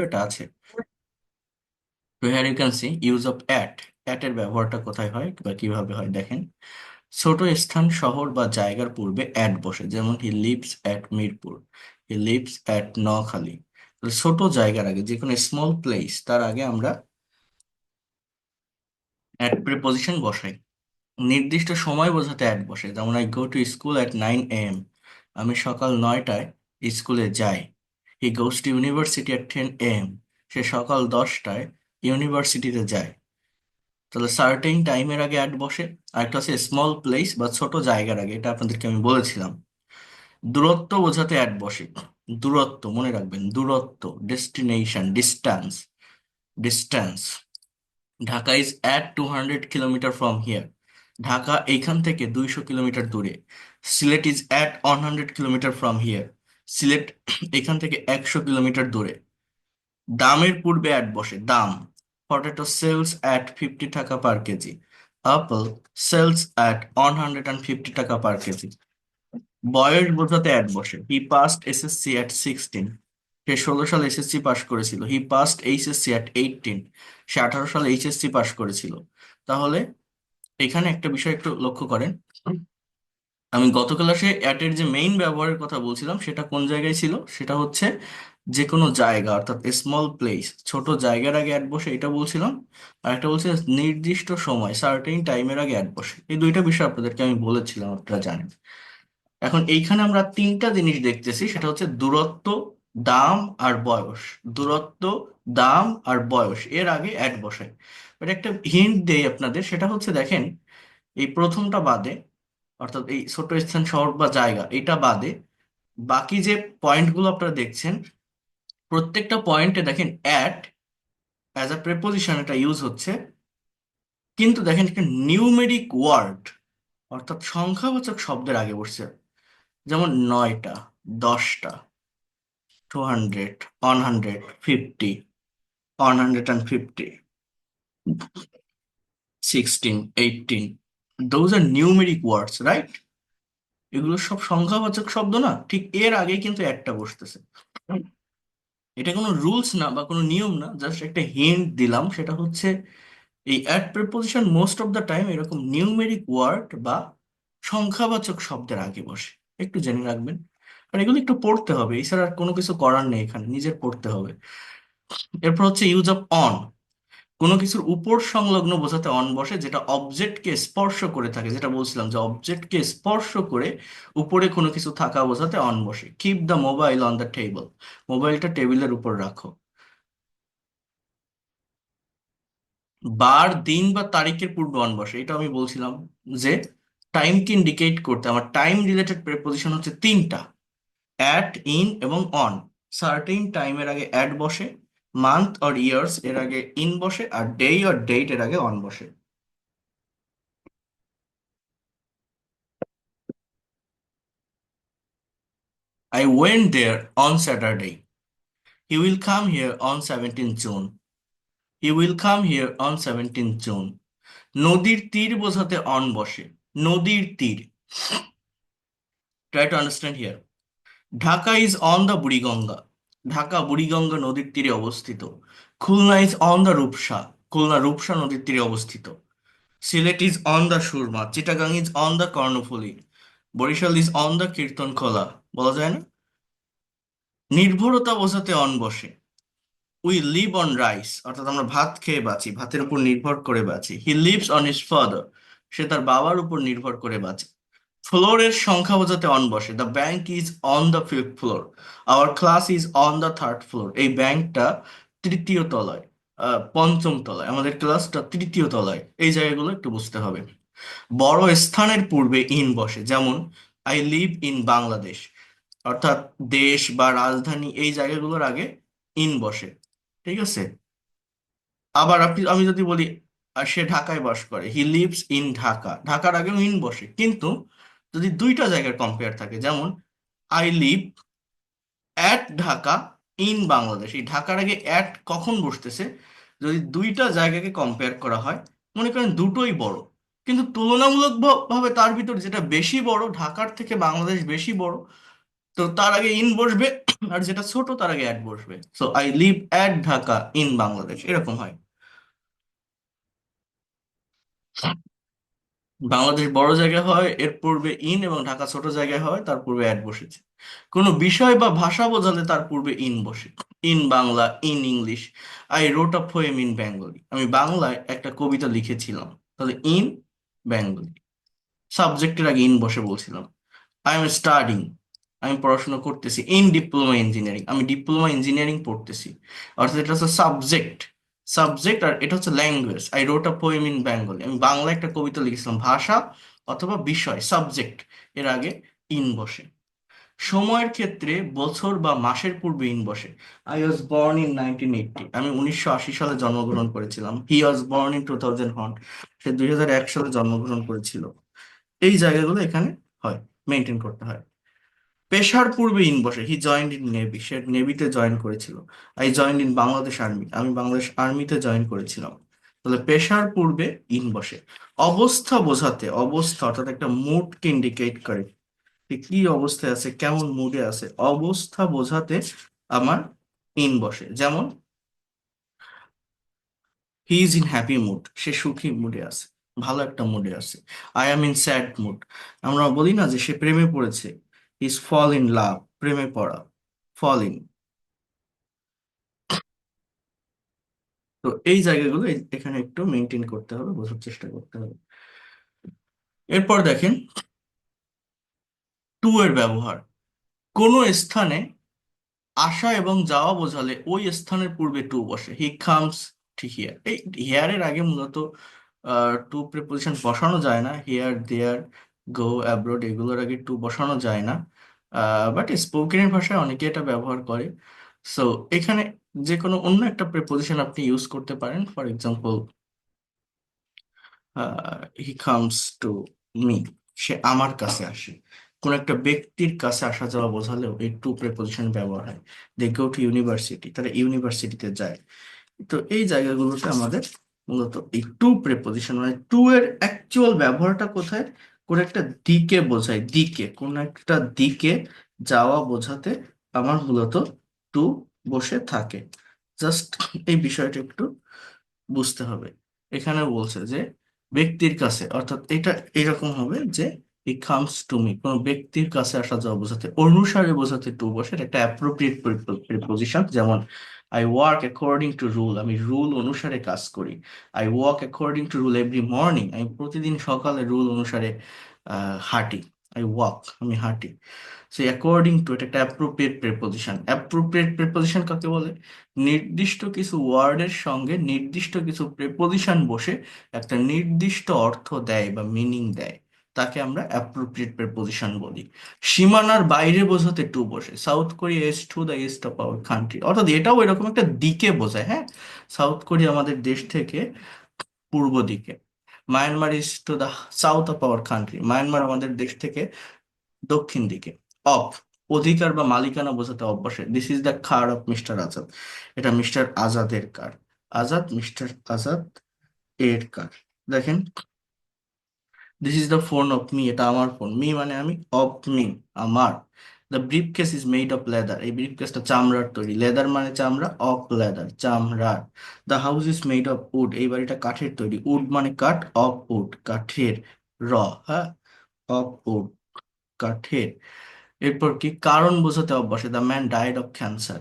এটা আছে। তো here you can see use of at এর ব্যবহারটা কোথায় হয় বা কিভাবে হয় দেখেন। ছোট স্থান শহর বা জায়গার পূর্বে অ্যাট বসে, যেমন he lives at Mirpur, he lives at Noakhali. তাহলে ছোট জায়গার আগে, যে কোনো স্মল প্লেস, তার আগে আমরা অ্যাট প্রিপজিশন বসাই। নির্দিষ্ট সময় বোঝাতে অ্যাট বসে, যেমন I go to school at 9 AM, আমি সকাল 9টায় স্কুলে যাই। He goes to university at 10 AM, সে সকাল 10টায় ইউনিভার্সিটিতে যায়। তাহলে সার্টেইন টাইমের আগে অ্যাট বসে। আর একটা হচ্ছে স্মল প্লেস বা ছোট জায়গার আগে, এটা আপনাদেরকে আমি বলেছিলাম। দূরত্ব বোঝাতে অ্যাট বসে। দূরত্ব মনে রাখবেন, দূরত্ব, destination, distance, distance. Dhaka is at 200 kilometre from here, Dhaka এইখান থেকে 200 কিলোমিটার দূরে। Sylhet is at 100 kilometre from here, Sylhet এখান থেকে 100 কিলোমিটার দূরে। দামের পূর্বে অ্যাট বসে, দাম। পটেটো সেলস অ্যাট 50 টাকা পার কেজি, আপেল সেলস অ্যাট 150 টাকা পার কেজি। বয়স বোঝাতে অ্যাট বসে, হি পাস্ট এসএসসি অ্যাট 16, সে 16 সালে এসএসসি পাস করেছিল। হি পাস্ট এইচএসসি অ্যাট 18, সে 18 সালে এইচএসসি পাস করেছিল। তাহলে এখানে একটা বিষয় একটু লক্ষ্য করেন, আমি গত ক্লাসে অ্যাটের যে মেইন ব্যবহারের কথা বলছিলাম সেটা কোন জায়গায় ছিল, সেটা হচ্ছে যে কোনো জায়গা, অর্থাৎ স্মল প্লেস, ছোট জায়গার আগে অ্যাট বসে, এটা বলছিলাম। আর একটা বলছে নির্দিষ্ট সময়, সার্টেইন টাইমের আগে অ্যাট বসে। এই দুইটা বিষয় আপনাদেরকে আমি বলেছিলাম, আপনারা জানেন। এখন এইখানে আমরা তিনটা জিনিস দেখতেছি, সেটা হচ্ছে দূরত্ব, দাম আর বয়স। দূরত্ব, দাম আর বয়স, এর আগে অ্যাট বসাই। বাট একটা হিন্ট দেই আপনাদের, সেটা হচ্ছে দেখেন, এই প্রথমটা বাদে, অর্থাৎ এই ছোট স্থান শহর বা জায়গা, এটা বাদে বাকি যে পয়েন্টগুলো আপনারা দেখছেন, প্রত্যেকটা পয়েন্টে দেখেন অ্যাট অ্যাজ আ প্রেপোজিশন এটা ইউজ হচ্ছে। কিন্তু দেখেন একটা নিউমেরিক ওয়ার্ড, অর্থাৎ সংখ্যাবাচক শব্দের আগে বসছে। যেমন 9টা, 10টা, 200, 150, 150, 16, 18, those are numeric words, right? এগুলো সব সংখ্যাবাচক শব্দ না, ঠিক এর আগেই কিন্তু একটা বসতেছে। এটা কোনো রুলস না বা কোনো নিয়ম না, জাস্ট একটা হিন্ট দিলাম। সেটা হচ্ছে এই at preposition most of the time এরকম নিউমেরিক ওয়ার্ড বা সংখ্যাবাচক শব্দের আগে বসে, একটু জেনে রাখবেন। আর এগুলো একটু পড়তে হবে, এছাড়া আর কোনো কিছু করার নেই, এখানে নিজের পড়তে হবে। এরপর হচ্ছে ইউজ অফ অন, কোনো কিছুর উপর সংলগ্ন বোঝাতে অন বসে, যেটা অবজেক্টকে স্পর্শ করে থাকে, যেটা বলছিলাম যে অবজেক্টকে স্পর্শ করে উপরে কোনো কিছু থাকা বোঝাতে অন বসে। Keep the mobile on the table, মোবাইলটা টেবিলের উপর রাখো। বার, দিন বা তারিখের পূর্বে অন বসে, এটা আমি বলছিলাম যে টাইমকে ইন্ডিকেট করতে আমার টাইম রিলেটেড প্রেপোজিশন হচ্ছে তিনটা, অ্যাট, ইন এবং অন। সার্টেইন টাইমের আগে অ্যাট বসে, মান্থ অর ইয়ার্স এর আগে ইন বসে, আর ডে অর ডেট এর আগে অন বসে। I went there on Saturday, he will come here on 17 June, he will come here on 17 June. নদীর তীর বোঝাতে অন বসে, নদীর তীর। Try to understand here. Dhaka is on the Buriganga, Dhaka Buriganga নদীর তীরে অবস্থিত। Khulna is on the Rupsa, Khulna Rupsa নদীর তীরে অবস্থিত। Sylhet is on the Surma, Chittagong is on the Karnaphuli, Barishal is on the Kirtankhola. বলা যায় না? নির্ভরতা বোঝাতে অন বসে। উই লিভ অন রাইস, অর্থাৎ আমরা ভাত খেয়ে বাঁচি, ভাতের উপর নির্ভর করে বাঁচি। He lives on his father, সে তার বাবার উপর নির্ভর করে বাঁচে। ফ্লোরের সংখ্যা বোঝাতে অন বসে। The bank is on the 5th floor, our class is on the 3rd floor, এই ব্যাংকটা তৃতীয় তলায়, পঞ্চম তলায়, আমাদের ক্লাসটা তৃতীয় তলায়। এই জায়গাগুলো একটু বুঝতে হবে। বড় স্থানের পূর্বে ইন বসে, যেমন আই লিভ ইন বাংলাদেশ, অর্থাৎ দেশ বা রাজধানী এই জায়গাগুলোর আগে ইন বসে। ঠিক আছে? আবার আমি যদি বলি সে ঢাকায় বাস করে, হি লিভস ইন ঢাকা, ঢাকার আগেও ইন বসে। কিন্তু যদি দুইটা জায়গার কম্পেয়ার থাকে, যেমন I live at Dhaka in Bangladesh, এই ঢাকার আগে অ্যাট কখন বসতেছে? যদি দুইটা জায়গাকে কম্পেয়ার করা হয়, মনে করেন দুটোই বড়, কিন্তু তুলনামূলক ভাবে তার ভিতর যেটা বেশি বড়, ঢাকার থেকে বাংলাদেশ বেশি বড়, তো তার আগে ইন বসবে, আর যেটা ছোট তার আগে অ্যাট বসবে। So I live at Dhaka in Bangladesh, এরকম হয়। বাংলাদেশ বড় জায়গায় হয়, এর পূর্বে ইন, এবং ঢাকা ছোট জায়গায় হয়, তার পূর্বে অ্যাড বসেছে। কোনো বিষয় বা ভাষা বোঝালে তার পূর্বে ইন বসে। In Bangla, in English, I রোট a poem in Bengali, আমি বাংলায় একটা কবিতা লিখেছিলাম। তাহলে ইন বেঙ্গলি, সাবজেক্টের আগে ইন বসে বলছিলাম। আই এম স্টাডিং, আমি পড়াশোনা করতেছি। ইন ডিপ্লোমা ইঞ্জিনিয়ারিং, আমি ডিপ্লোমা ইঞ্জিনিয়ারিং পড়তেছি। অর্থাৎ এটা হচ্ছে সাবজেক্ট, সাবজেক্ট, আর এটা হচ্ছে language. I রোট a poem in Bengali, আমি বাংলা একটা কবিতা লিখেছিলাম। ভাষা অথবা বিষয়, সাবজেক্ট, এর আগে ইন বসে। সময়ের ক্ষেত্রে বছর বা মাসের পূর্বে ইন বসে। আই ওয়াজ বর্ন ইন 1980, আমি 1980 সালে জন্মগ্রহণ করেছিলাম। হি ওয়াজ বর্ন ইন 2001, সে 2001 সালে জন্মগ্রহণ করেছিল। এই জায়গাগুলো এখানে হয়, মেনটেন করতে হয়। পেশার পূর্বে ইন বসে। হি জয়েন্ট ইন নেভি, সে নেভিতে জয়েন করেছিল। I joined in Bangladesh army, আমি বাংলাদেশ আর্মিতে জয়েন করেছিলাম। তাহলে পেশার পূর্বে ইন বসে। অবস্থা বোঝাতে, অবস্থা অর্থাৎ একটা মুডকে ইন্ডিকেট করে, যে কি অবস্থায় আছে, কেমন মুডে আছে, অবস্থা বোঝাতে আমার ইন বসে। যেমন he is in happy mood, সে সুখী মুডে আছে, ভালো একটা মুডে আছে। I am in sad mood, আমরা বলি না যে সে প্রেমে পড়েছে। ইজ ফল ইন লাভ, প্রেমে পড়া, ফল ইন। তো এই জায়গাগুলো এখানে একটু মেনটেন করতে হবে, বোঝার চেষ্টা করতে হবে। এরপর দেখেন টু এর ব্যবহার। কোনো স্থানে আসা এবং যাওয়া বোঝালে ওই স্থানের পূর্বে টু বসে। হি কামস টু হিয়ার, এই হিয়ারের আগে মূলত টু প্রিপোজিশন বসানো যায় না। হিয়ার, দেয়ার, গো, অ্যাব্রোড, এগুলোর আগে টু বসানো যায় না। বাট স্পোকেনের ভাষায় অনেকে এটা ব্যবহার করে। সো এখানে যে কোনো অন্য একটা প্রিপোজিশন আপনি ইউজ করতে পারেন। For example, he comes to me, সে আমার কাছে আসে। কোন একটা ব্যক্তির কাছে আসা যাওয়া বোঝালেও এই টু প্রেপোজিশন ব্যবহার হয়। দে গো টু ইউনিভার্সিটি, তারা ইউনিভার্সিটিতে যায়। তো এই জায়গাগুলোতে আমাদের মূলত এই টু প্রেপোজিশন, মানে টু এর অ্যাকচুয়াল ব্যবহারটা কোথায়? কোন একটা দিকে বোঝায়, দিকে, কোন একটা দিকে যাওয়া বোঝাতে আমার মূলত টু বসে থাকে। জাস্ট এই বিষয়টা একটু বুঝতে হবে। এখানে বলছে যে ব্যক্তির কাছে, অর্থাৎ এটা এরকম হবে যে হি কামস টু মি, কোন ব্যক্তির কাছে আসা যাওয়া বোঝাতে, অনুসারে বোঝাতে টু বসে। এটা একটা অ্যাপ্রোপ্রিয়েট প্রিপোজিশন। যেমন I work according to rule, আমি রুল অনুসারে কাজ করি। I walk according to rule every morning, আমি প্রতিদিন সকালে রুল অনুসারে হাঁটি। আই ওয়াক, আমি হাঁটি। সেই অ্যাকর্ডিং টু, এটা একটা অ্যাপ্রোপ্রিয়েট প্রিপোজিশন। অ্যাপ্রোপ্রিয়েট প্রিপোজিশন কাকে বলে? নির্দিষ্ট কিছু ওয়ার্ডের সঙ্গে নির্দিষ্ট কিছু প্রিপোজিশন বসে একটা নির্দিষ্ট অর্থ দেয় বা মিনিং দেয়, তাকে আমরা অ্যাপ্রোপ্রিয়েট প্রিপোজিশন বলি। সীমানার বাইরে বোঝাতে টু বসে। South Korea is to the east of our country, অর্থাৎ এটাও এরকম একটা দিকে বোঝায়। হ্যাঁ, সাউথ কোরিয়া আমাদের দেশ থেকে পূর্ব দিকে। Myanmar is to the south of our country, Myanmar আমাদের দেশ থেকে দক্ষিণ দিকে। অফ, অধিকার বা মালিকানা বোঝাতে অফ বসে। This is the car of mister Azad, এটা মিস্টার আজাদের কার। আজাদ, মিস্টার আজাদ এর কার। দেখেন, this is the phone off me, এটা আমার ফোন। মি মানে আমি, অফ মি আমার। The brief case is made of leather, এই ব্রিফ কেসটা চামড়ার তৈরি। লেদার মানে চামড়া, অফ লেদার চামড়ার। The house is made of wood, এই বাড়িটা কাঠের তৈরি। উড মানে কাঠ, অফ উড কাঠের, র, হ্যাঁ, অফ উড কাঠের। এরপর কি কারণ বোঝাতে অভ্যাসে। The man died of cancer,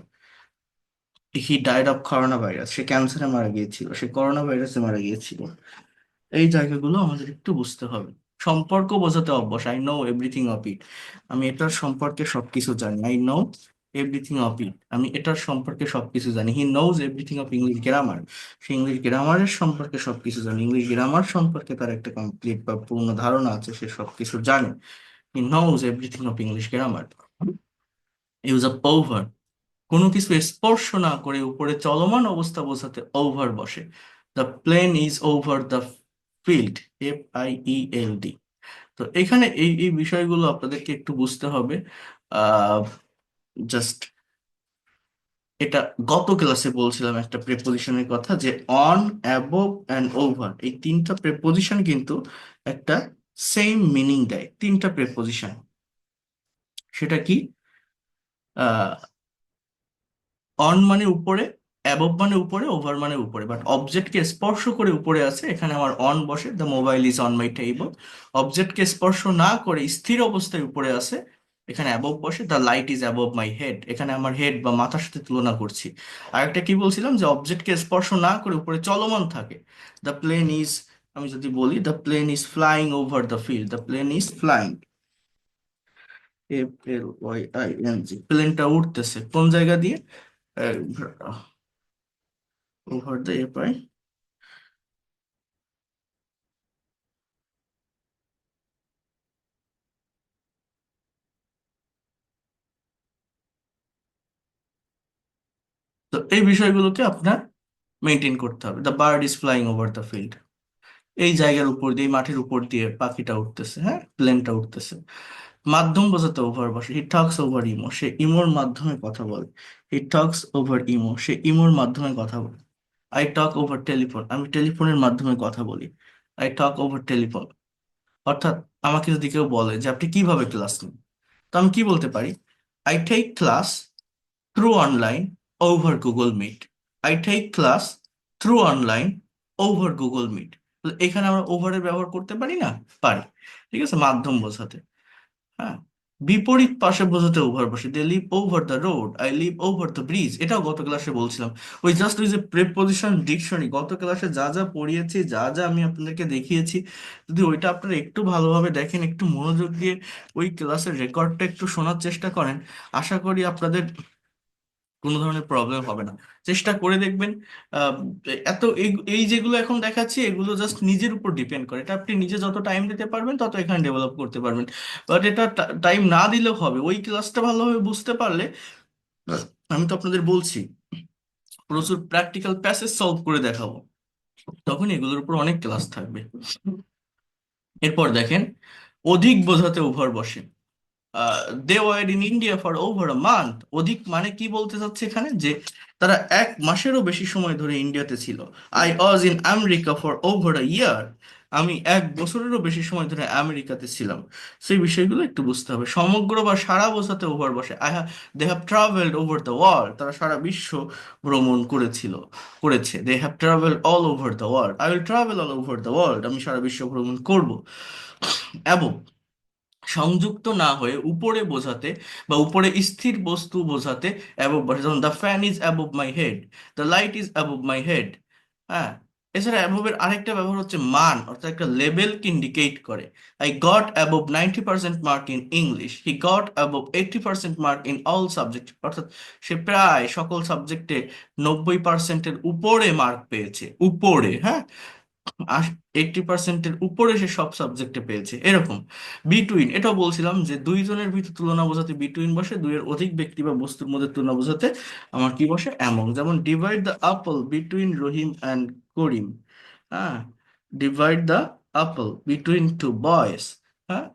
he died of corona virus, সে ক্যান্সারে মারা গিয়েছিল, সে করোনা ভাইরাসে মারা গিয়েছিল। এই জায়গাগুলো আমাদের একটু বুঝতে হবে। সম্পর্ক বোঝাতে অভ্যাস। I know everything of it, আমি এটার সম্পর্কে সবকিছু জানি। I know everything of it, আমি এটার সম্পর্কে সবকিছু জানি। He knows everything of English grammar, সে ইংলিশ গ্রামারের সম্পর্কে সবকিছু জানে। ইংলিশ গ্রামার সম্পর্কে তার একটা কমপ্লিট বা পূর্ণ ধারণা আছে, সে সবকিছু জানে। হি knows everything of English grammar. Use a over, কোনো কিছু স্পর্শ না করে উপরে চলমান অবস্থা বোঝাতে ওভার বসে। The plane is over the field, FIELD। তো এখানে এই এই বিষয়গুলো আপনাদেরকে একটু বুঝতে হবে। আহ জাস্ট এটা গত ক্লাসে বলছিলাম একটা প্রেপোজিশনের কথা, যে অন, অ্যাবভ অ্যান্ড ওভার, এই তিনটা প্রেপোজিশন কিন্তু একটা সেম মিনিং দেয়। তিনটা প্রেপোজিশন, সেটা কি? অন মানে উপরে, অ্যাবভ মানে উপরে, ওভার মানে উপরে, বাট অবজেক্টকে স্পর্শ করে উপরে আছে, এখানে আমার অন বসে, the mobile is on my table. অবজেক্টকে স্পর্শ না করে স্থির অবস্থায় উপরে আছে, এখানে অ্যাবভ বসে, the light is above my head, এখানে আমার হেড বা মাথার সাথে তুলনা করছি। আরেকটা কি বলছিলাম, যে অবজেক্টকে স্পর্শ না করে উপরে চলমান থাকে, দ্য প্লেন ইজ, আমি যদি বলি the plane is flying over the field, the plane is flying, FLYING, প্লেনটা উঠতেছে কোন জায়গা দিয়ে, ওভার দ্য এপাই। তো এই বিষয়গুলোকে আপনার মেনটেন করতে হবে। The bird is flying over the field, এই জায়গার উপর দিয়ে, এই মাঠের উপর দিয়ে পাখিটা উঠতেছে, হ্যাঁ, প্লেনটা উঠতেছে। মাধ্যম বোঝাতে ওভার বসে, হি টক্স ওভার ইমো, সে ইমোর মাধ্যমে কথা বলে। হি টক্স ওভার ইমো, সে ইমোর মাধ্যমে কথা বলে। আই টক ওভার টেলিফোন, আমি টেলিফোনের মাধ্যমে কথা বলি। I talk over telephone. অর্থাৎ আমাকে যদি কেউ বলে যে আপনি কিভাবে ক্লাস নেন, তো আমি কি বলতে পারি, I take class through online over Google Meet. I take class through online over Google Meet. এখানে আমরা ওভারের ব্যবহার করতে পারি না? পারি। ঠিক আছে, মাধ্যম বোঝাতে। হ্যাঁ, বিপরীত পাশে বোঝাতে ওভার বসে, they live over the road, I live over the bridge, এটাও গত ক্লাসে বলছিলাম। ওই যে প্রেপোজিশন ডিকশনারি, গত ক্লাসে যা যা পড়িয়েছি, যা যা আমি আপনাদেরকে দেখিয়েছি, যদি ওইটা আপনারা একটু ভালোভাবে দেখেন, একটু মনোযোগ দিয়ে ওই ক্লাসের রেকর্ডটা একটু শোনার চেষ্টা করেন, আশা করি আপনাদের কোনো ধরনের প্রবলেম হবে না। চেষ্টা করে দেখবেন। আহ, এত এই এই যেগুলো এখন দেখাচ্ছি, এগুলো জাস্ট নিজের উপর ডিপেন্ড করে, এটা আপনি নিজে যত টাইম দিতে পারবেন তত এখানে ডেভেলপ করতে পারবেন। বাট এটা টাইম না দিলেও হবে, ওই ক্লাসটা ভালোভাবে বুঝতে পারলে। আমি তো আপনাদের বলছি, প্রচুর প্র্যাকটিক্যাল প্যাসেজ সলভ করে দেখাবো, তখন এগুলোর উপর অনেক ক্লাস থাকবে। এরপর দেখেন, অধিক বোঝাতে ওভার বসে, they were in India for over a month. অধিক মানে কি বলতে চাচ্ছে এখানে, যে তারা 1 মাসেরও বেশি সময় ধরে ইন্ডিয়াতে ছিল। I was in America for over a year, আমি 1 বছরেরও বেশি সময় ধরে আমেরিকাতে ছিলাম। সেই বিষয়গুলো একটু বুঝতে হবে। সমগ্র বা সারা বোঝাতে ওভার বসে, they have travelled over the world, তারা সারা বিশ্ব ভ্রমণ করেছে। They have travelled all over the world, I will travel all over the world, আমি সারা বিশ্ব ভ্রমণ করব। এবং সংযুক্ত না হয়ে উপরে বোঝাতে বা উপরে স্থির বস্তু বোঝাতে অ্যাবভ বসে, যেমন the fan is above my head, the light is above my head. হ্যাঁ, এছাড়া অ্যাবভের আরেকটা ব্যবহার হচ্ছে মান, অর্থাৎ একটা লেভেলকে ইন্ডিকেট করে। I got above 90% mark in English, he got above 80% mark in all subject, অর্থাৎ সে প্রায় সকল সাবজেক্টে 90%-এর উপরে মার্ক পেয়েছে, উপরে, হ্যাঁ, 80%-এর উপরে সে সব সাবজেক্টে পেয়েছে, এরকম। বিটুইন, এটাও বলছিলাম যে দুইজনের ভিতর তুলনা বোঝাতে বিটুইন বসে, দুইয়ের অধিক ব্যক্তি বা বস্তুর মধ্যে তুলনা বোঝাতে আমার কি বসে, অ্যামং। যেমন divide the apple between Rahim and Karim. হ্যাঁ, divide the apple between two boys. হ্যাঁ,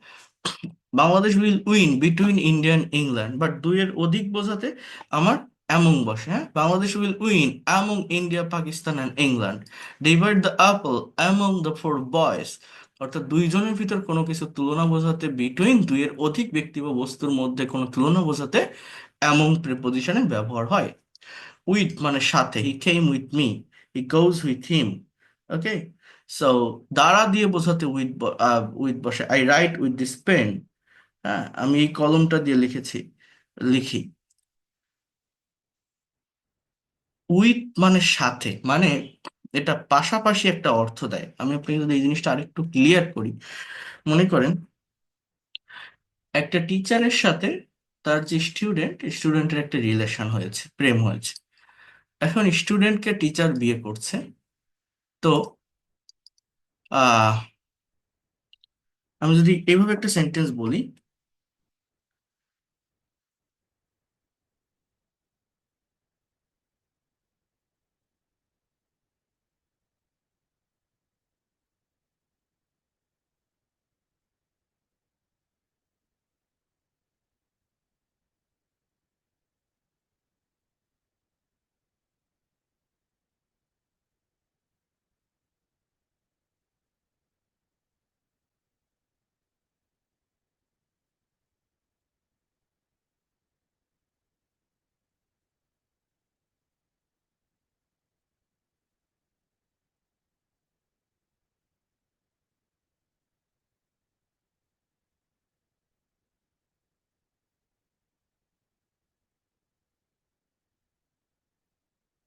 Bangladesh will win between India and England, but দুইয়ের অধিক বোঝাতে আমার অ্যামং বসে। হ্যাঁ, Bangladesh will win among India, Pakistan and England. Divide the apple among the 4 boys, অর্থাৎ দুইজনের ভিতর কোনো কিছু তুলনা বোঝাতে বিটুইন, দুইয়ের অধিক ব্যক্তি বা বস্তুর মধ্যে কোনো তুলনা বোঝাতে অ্যামং প্রিপোজিশনের ব্যবহার হয়। উইথ মানে সাথে, he came with me, he goes with him. Okay, so দ্বারা দিয়ে বোঝাতে উইথ বসে, I write with this pen. হ্যাঁ, আমি এই কলমটা দিয়ে লিখি। উইথ মানে সাথে, মানে এটা পাশাপাশি একটা অর্থ দেয়। আমি আপনাকে যদি এই জিনিসটা আরেকটু ক্লিয়ার করি, মনে করেন একটা টিচারের সাথে তার যে স্টুডেন্টের একটা রিলেশন হয়েছে, প্রেম হয়েছে। এখন স্টুডেন্টকে টিচার বিয়ে করছে। তো আহ আমি যদি এইভাবে একটা সেন্টেন্স বলি,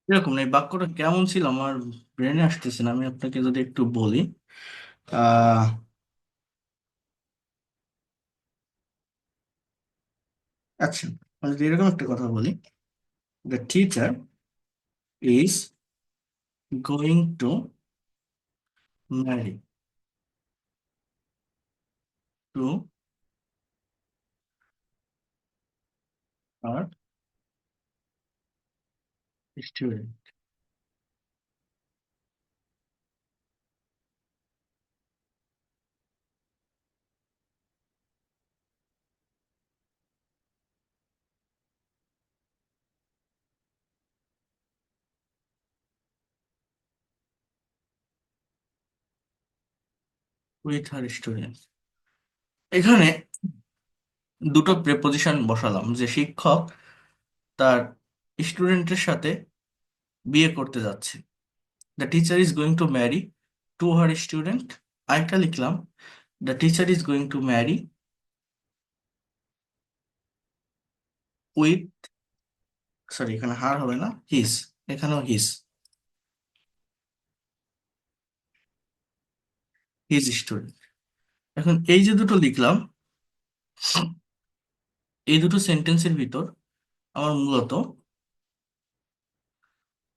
এরকম না, এই বাক্যটা কেমন ছিল আমার ব্রেনে আসতেছে না, আমি আপনাকে যদি একটু বলি। আহ আচ্ছা, আমি যদি এরকম একটা কথা বলি, the teacher is going to marry to আর স্টুডেন্ট উইথ হার স্টুডেন্ট। এখানে দুটো প্রেপোজিশন বসালাম, যে শিক্ষক তার স্টুডেন্টের সাথে বিয়ে করতে যাচ্ছে। The teacher is going to marry to her student. আরেকটা লিখলাম, the teacher is going to marry with, sorry এখানে হার হবে না, হিজ, এখানেও হিজ, হিজ স্টুডেন্ট। এখন এই যে দুটো লিখলাম, এই দুটো সেন্টেন্সের ভিতর আমার মূলত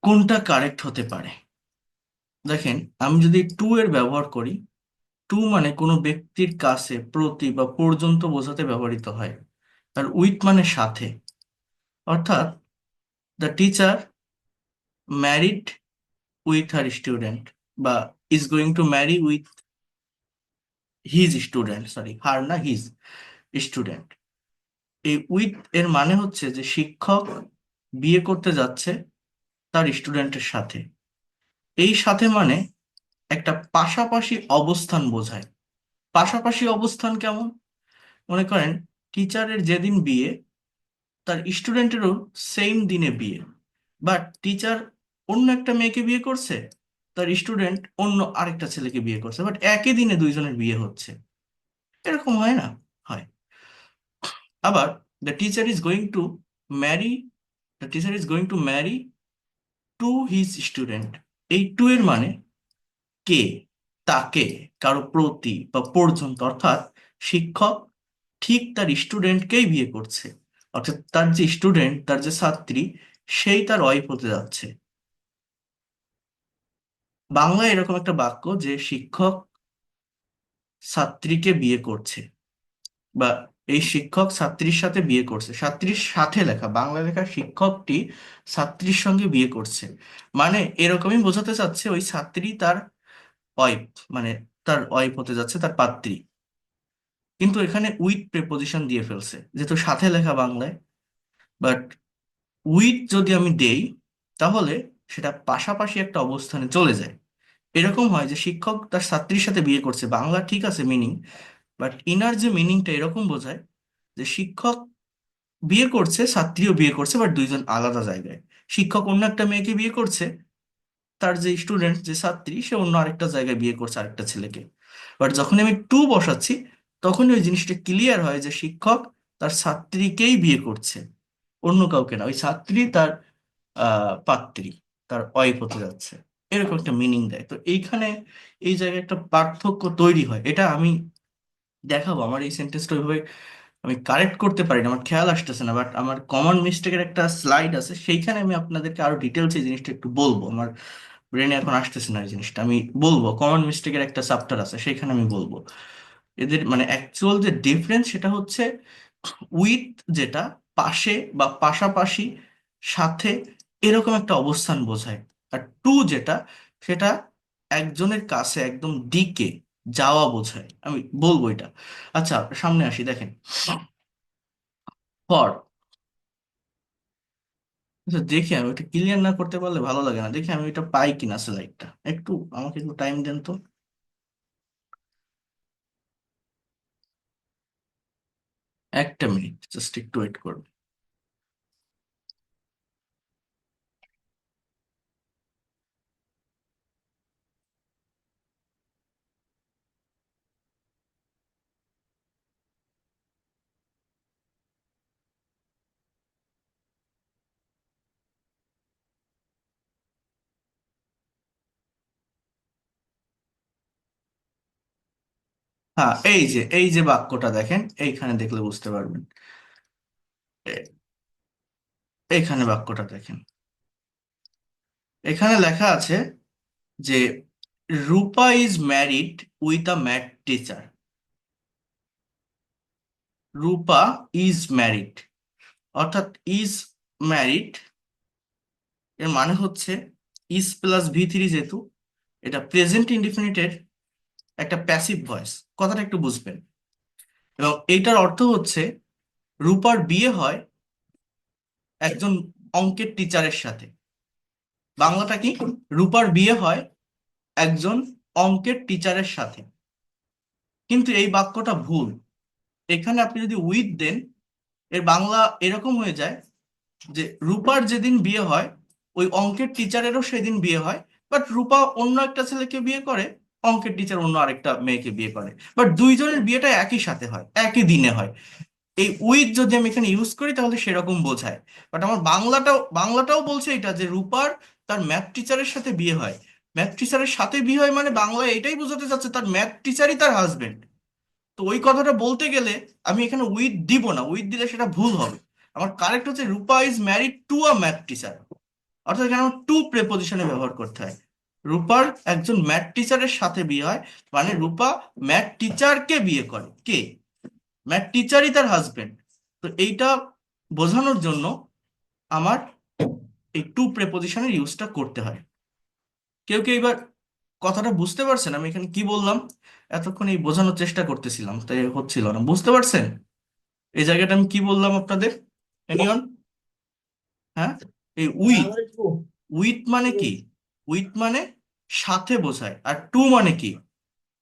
কোনটা কারেক্ট হতে পারে? দেখেন, আমি যদি টু এর ব্যবহার করি, টু মানে কোনো ব্যক্তির কাছে, প্রতি বা পর্যন্ত বোঝাতে ব্যবহৃত হয়। আর উইথ মানে সাথে, অর্থাৎ the teacher married with her student, বা is going to marry with his student, sorry her না, হিজ স্টুডেন্ট। এই উইথ এর মানে হচ্ছে যে শিক্ষক বিয়ে করতে যাচ্ছে তার স্টুডেন্টের সাথে। এই সাথে মানে একটা পাশাপাশি অবস্থান বোঝায়। পাশাপাশি অবস্থান কেমন? মনে করেন টিচারের যেদিন বিয়ে, তার স্টুডেন্টেরও সেম দিনে বিয়ে, বাট টিচার অন্য একটা মেয়েকে বিয়ে করছে, তার স্টুডেন্ট অন্য আরেকটা ছেলেকে বিয়ে করছে, বাট একই দিনে দুইজনের বিয়ে হচ্ছে। এরকম হয় না? হয়। আবার the teacher is going to Mary, the teacher is going to marry to his student. এই টু এর মানে কে, তাকে, কারো প্রতি বা পর্যন্ত, অর্থাৎ শিক্ষক ঠিক তার স্টুডেন্টকেই বিয়ে করছে, অর্থাৎ তার যে স্টুডেন্ট, তার যে ছাত্রী, সেই তার ওয়াইফ হতে যাচ্ছে। বাংলায় এরকম একটা বাক্য, যে শিক্ষক ছাত্রীকে বিয়ে করছে, বা এই শিক্ষক ছাত্রীর সাথে বিয়ে করছে, ছাত্রীর সাথে লেখা, বাংলা লেখা শিক্ষকটি ছাত্রীর সঙ্গে বিয়ে করছে, মানে এরকমই বোঝাতে চাচ্ছে ওই ছাত্রী তার ওয়াইফ, মানে তার ওয়াইফ হতে যাচ্ছে, তার পাত্রী। কিন্তু এখানে উইথ প্রেপোজিশন দিয়ে ফেলছে, যেহেতু সাথে লেখা বাংলায়। বাট উইথ যদি আমি দেই, তাহলে সেটা পাশাপাশি একটা অবস্থানে চলে যায়। এরকম হয় যে শিক্ষক তার ছাত্রীর সাথে বিয়ে করছে, বাংলা ঠিক আছে মিনিং, বাট ইনার যে মিনিংটা এরকম বোঝায় যে শিক্ষক বিয়ে করছে, ছাত্রীও বিয়ে করছে, বাট দুইজন আলাদা জায়গায়। শিক্ষক অন্য একটা মেয়েকে বিয়ে করছে, তার যে স্টুডেন্ট, যে ছাত্রী, সে অন্য আরেকটা জায়গায় বিয়ে করছে আরেকটা ছেলেকে। বাট যখন আমি টু বসাচ্ছি, তখনই ওই জিনিসটা ক্লিয়ার হয় যে শিক্ষক তার ছাত্রীকেই বিয়ে করছে, অন্য কাউকে না। ওই ছাত্রী তার পাত্রী, তার ওয়াইফ হতে যাচ্ছে। এরকম একটা মিনিং দেয়। তো এইখানে এই জায়গায় একটা পার্থক্য তৈরি হয়। এটা আমি দেখাবো, আমার এই সেন্টেন্সটা ওইভাবে আমি কারেক্ট করতে পারি না, আমার খেয়াল আসতেছে না, বাট আমার কমন মিস্টেকের একটা স্লাইড আছে, সেইখানে আমি আপনাদেরকে আরো ডিটেলস এই জিনিসটা একটু বলবো। আমার ব্রেনে এখন আসতেছে না এই জিনিসটা, আমি বলবো। কমন মিস্টেকের একটা চ্যাপ্টার আছে, সেখানে আমি বলবো এদের মানে অ্যাকচুয়াল যে ডিফারেন্স, সেটা হচ্ছে উইথ যেটা পাশে বা পাশাপাশি, সাথে, এরকম একটা অবস্থান বোঝায়। আর টু যেটা, সেটা একজনের কাছে, একদম দিকে যাওয়া বোঝায়। আমি বলবো এটা। আচ্ছা, সামনে আসি, দেখেন। ফর, আচ্ছা দেখি, আমি ওটা ক্লিয়ার না করতে পারলে ভালো লাগে না। দেখি আমি এটা পাই কিনা স্লাইডটা, একটু আমাকে একটু টাইম দেন তো। একটা মিনিট, জাস্ট একটু ওয়েট করুন। হ্যাঁ, এই যে বাক্যটা দেখেন, এইখানে দেখলে বুঝতে পারবেন। এ- এইখানে বাক্যটা দেখেন, এখানে লেখা আছে যে Rupa is married with a math teacher. Rupa is married, অর্থাৎ ইজ ম্যারিড এর মানে হচ্ছে ইজ প্লাস ভি থ্রি, যেহেতু এটা প্রেজেন্ট ইনডিফিনিটের একটা প্যাসিভ ভয়েস, কথাটা একটু বুঝবেন। এবং এইটার অর্থ হচ্ছে রূপার বিয়ে হয় একজন অঙ্কের টিচারের সাথে। বাংলাটা কি? রূপার বিয়ে হয় একজন অঙ্কের টিচারের সাথে। কিন্তু এই বাক্যটা ভুল। এখানে আপনি যদি উইথ দেন, এর বাংলা এরকম হয়ে যায় যে রূপার যেদিন বিয়ে হয় ওই অঙ্কের টিচারেরও সেদিন বিয়ে হয়, বাট রূপা অন্য একটা ছেলেকে বিয়ে করে, অঙ্কের টিচার অন্য আরেকটা মেয়েকে বিয়ে করে, বাট দুইজনের বিয়েটা একই সাথে হয়, একই দিনে হয়। এই উইথ যদি আমি এখানে ইউজ করি তাহলে সেরকম বোঝায়। বাট আমার বাংলাটাও বলছে এটা, যে রূপার তার ম্যাথ টিচারের সাথে বিয়ে হয়। ম্যাথ টিচারের সাথে বিয়ে হয় মানে বাংলায় এটাই বোঝাতে চাচ্ছে তার ম্যাথ টিচারই তার হাজবেন্ড। তো ওই কথাটা বলতে গেলে আমি এখানে উইথ দিব না, উইথ দিলে সেটা ভুল হবে। আমার কারেক্ট হচ্ছে Rupa is married to a math teacher, অর্থাৎ এখানে আমার টু প্রেপোজিশনে ব্যবহার করতে হয়। রূপার একজন ম্যাথ টিচারের সাথে বিয়ে হয়, মানে রূপা ম্যাথ টিচারকে বিয়ে করে। কে? ম্যাথ টিচারই তার হাজবেন্ড। তো এইটা বোঝানোর জন্য আমার এই টু প্রেপোজিশনের ইউজটা করতে হয়। কেউ কেউ এবার কথাটা বুঝতে পারছেন আমি এখানে কি বললাম? এতক্ষণ এই বোঝানোর চেষ্টা করতেছিলাম, তাই হচ্ছিল না, বুঝতে পারছেন এই জায়গাটা আমি কি বললাম আপনাদের? এনিওন? হ্যাঁ, এই উইথ, উইথ মানে কি? উইথ মানে সাথে বোঝায়। আর টু মানে কি?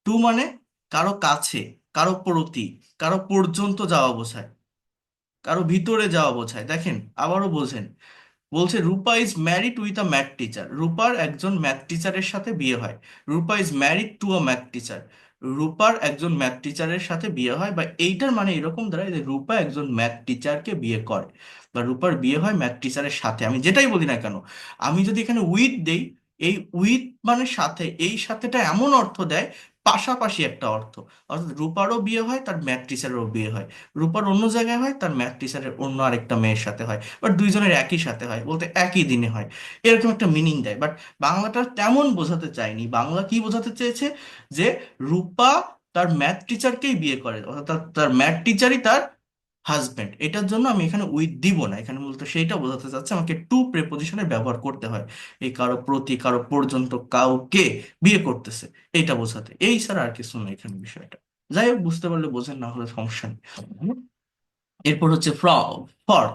টু মানে কারো কাছে, কারো প্রতি, কারো পর্যন্ত যাওয়া বোঝায়, কারো ভিতরে যাওয়া বোঝায়। দেখেন আবারও বোঝেন, বলছে Rupa is married with a math teacher, রূপার একজন ম্যাথ টিচারের সাথে বিয়ে হয়। Rupa is married to a math teacher, রূপার একজন ম্যাথ টিচারের সাথে বিয়ে হয়, বা এইটার মানে এরকম দাঁড়ায় যে রূপা একজন ম্যাথ টিচারকে বিয়ে করে, বা রূপার বিয়ে হয় ম্যাথ টিচারের সাথে। আমি যেটাই বলি না কেন, আমি যদি এখানে উইথ দেই, এই উইথ মানে সাথে, এই সাথেটা এমন অর্থ দেয় পাশাপাশি একটা অর্থ। অর্থাৎ রূপারও বিয়ে হয়, তার ম্যাথ টিচারেরও বিয়ে হয়। রূপার অন্য জায়গায় হয়, তার ম্যাথ টিচারের অন্য আরেকটা মেয়ের সাথে হয়, বাট দুইজনের একই সাথে হয় বলতে একই দিনে হয়, এরকম একটা মিনিং দেয়। বাট বাংলাটা তেমন বোঝাতে চায়নি। বাংলা কি বোঝাতে চেয়েছে? যে রূপা তার ম্যাথ টিচারকেই বিয়ে করে, অর্থাৎ তার তার ম্যাথ টিচারই তার হাজবেন্ড। এটার জন্য আমি এখানে উইথ দিব না, এখানে মূলত সেইটা বোঝাতে চাচ্ছে আমাকে টু প্রেপোজিশনের ব্যবহার করতে হয়। এই কারো প্রতি, কারো পর্যন্ত, কাউকে বিয়ে করতেছে, এটা বোঝাতে। এই ছাড়া আর কিছু না এখানে বিষয়টা। যাই হোক, বুঝতে পারলে বোঝেন, না হলে সমস্যা নেই। এরপর হচ্ছে ফর,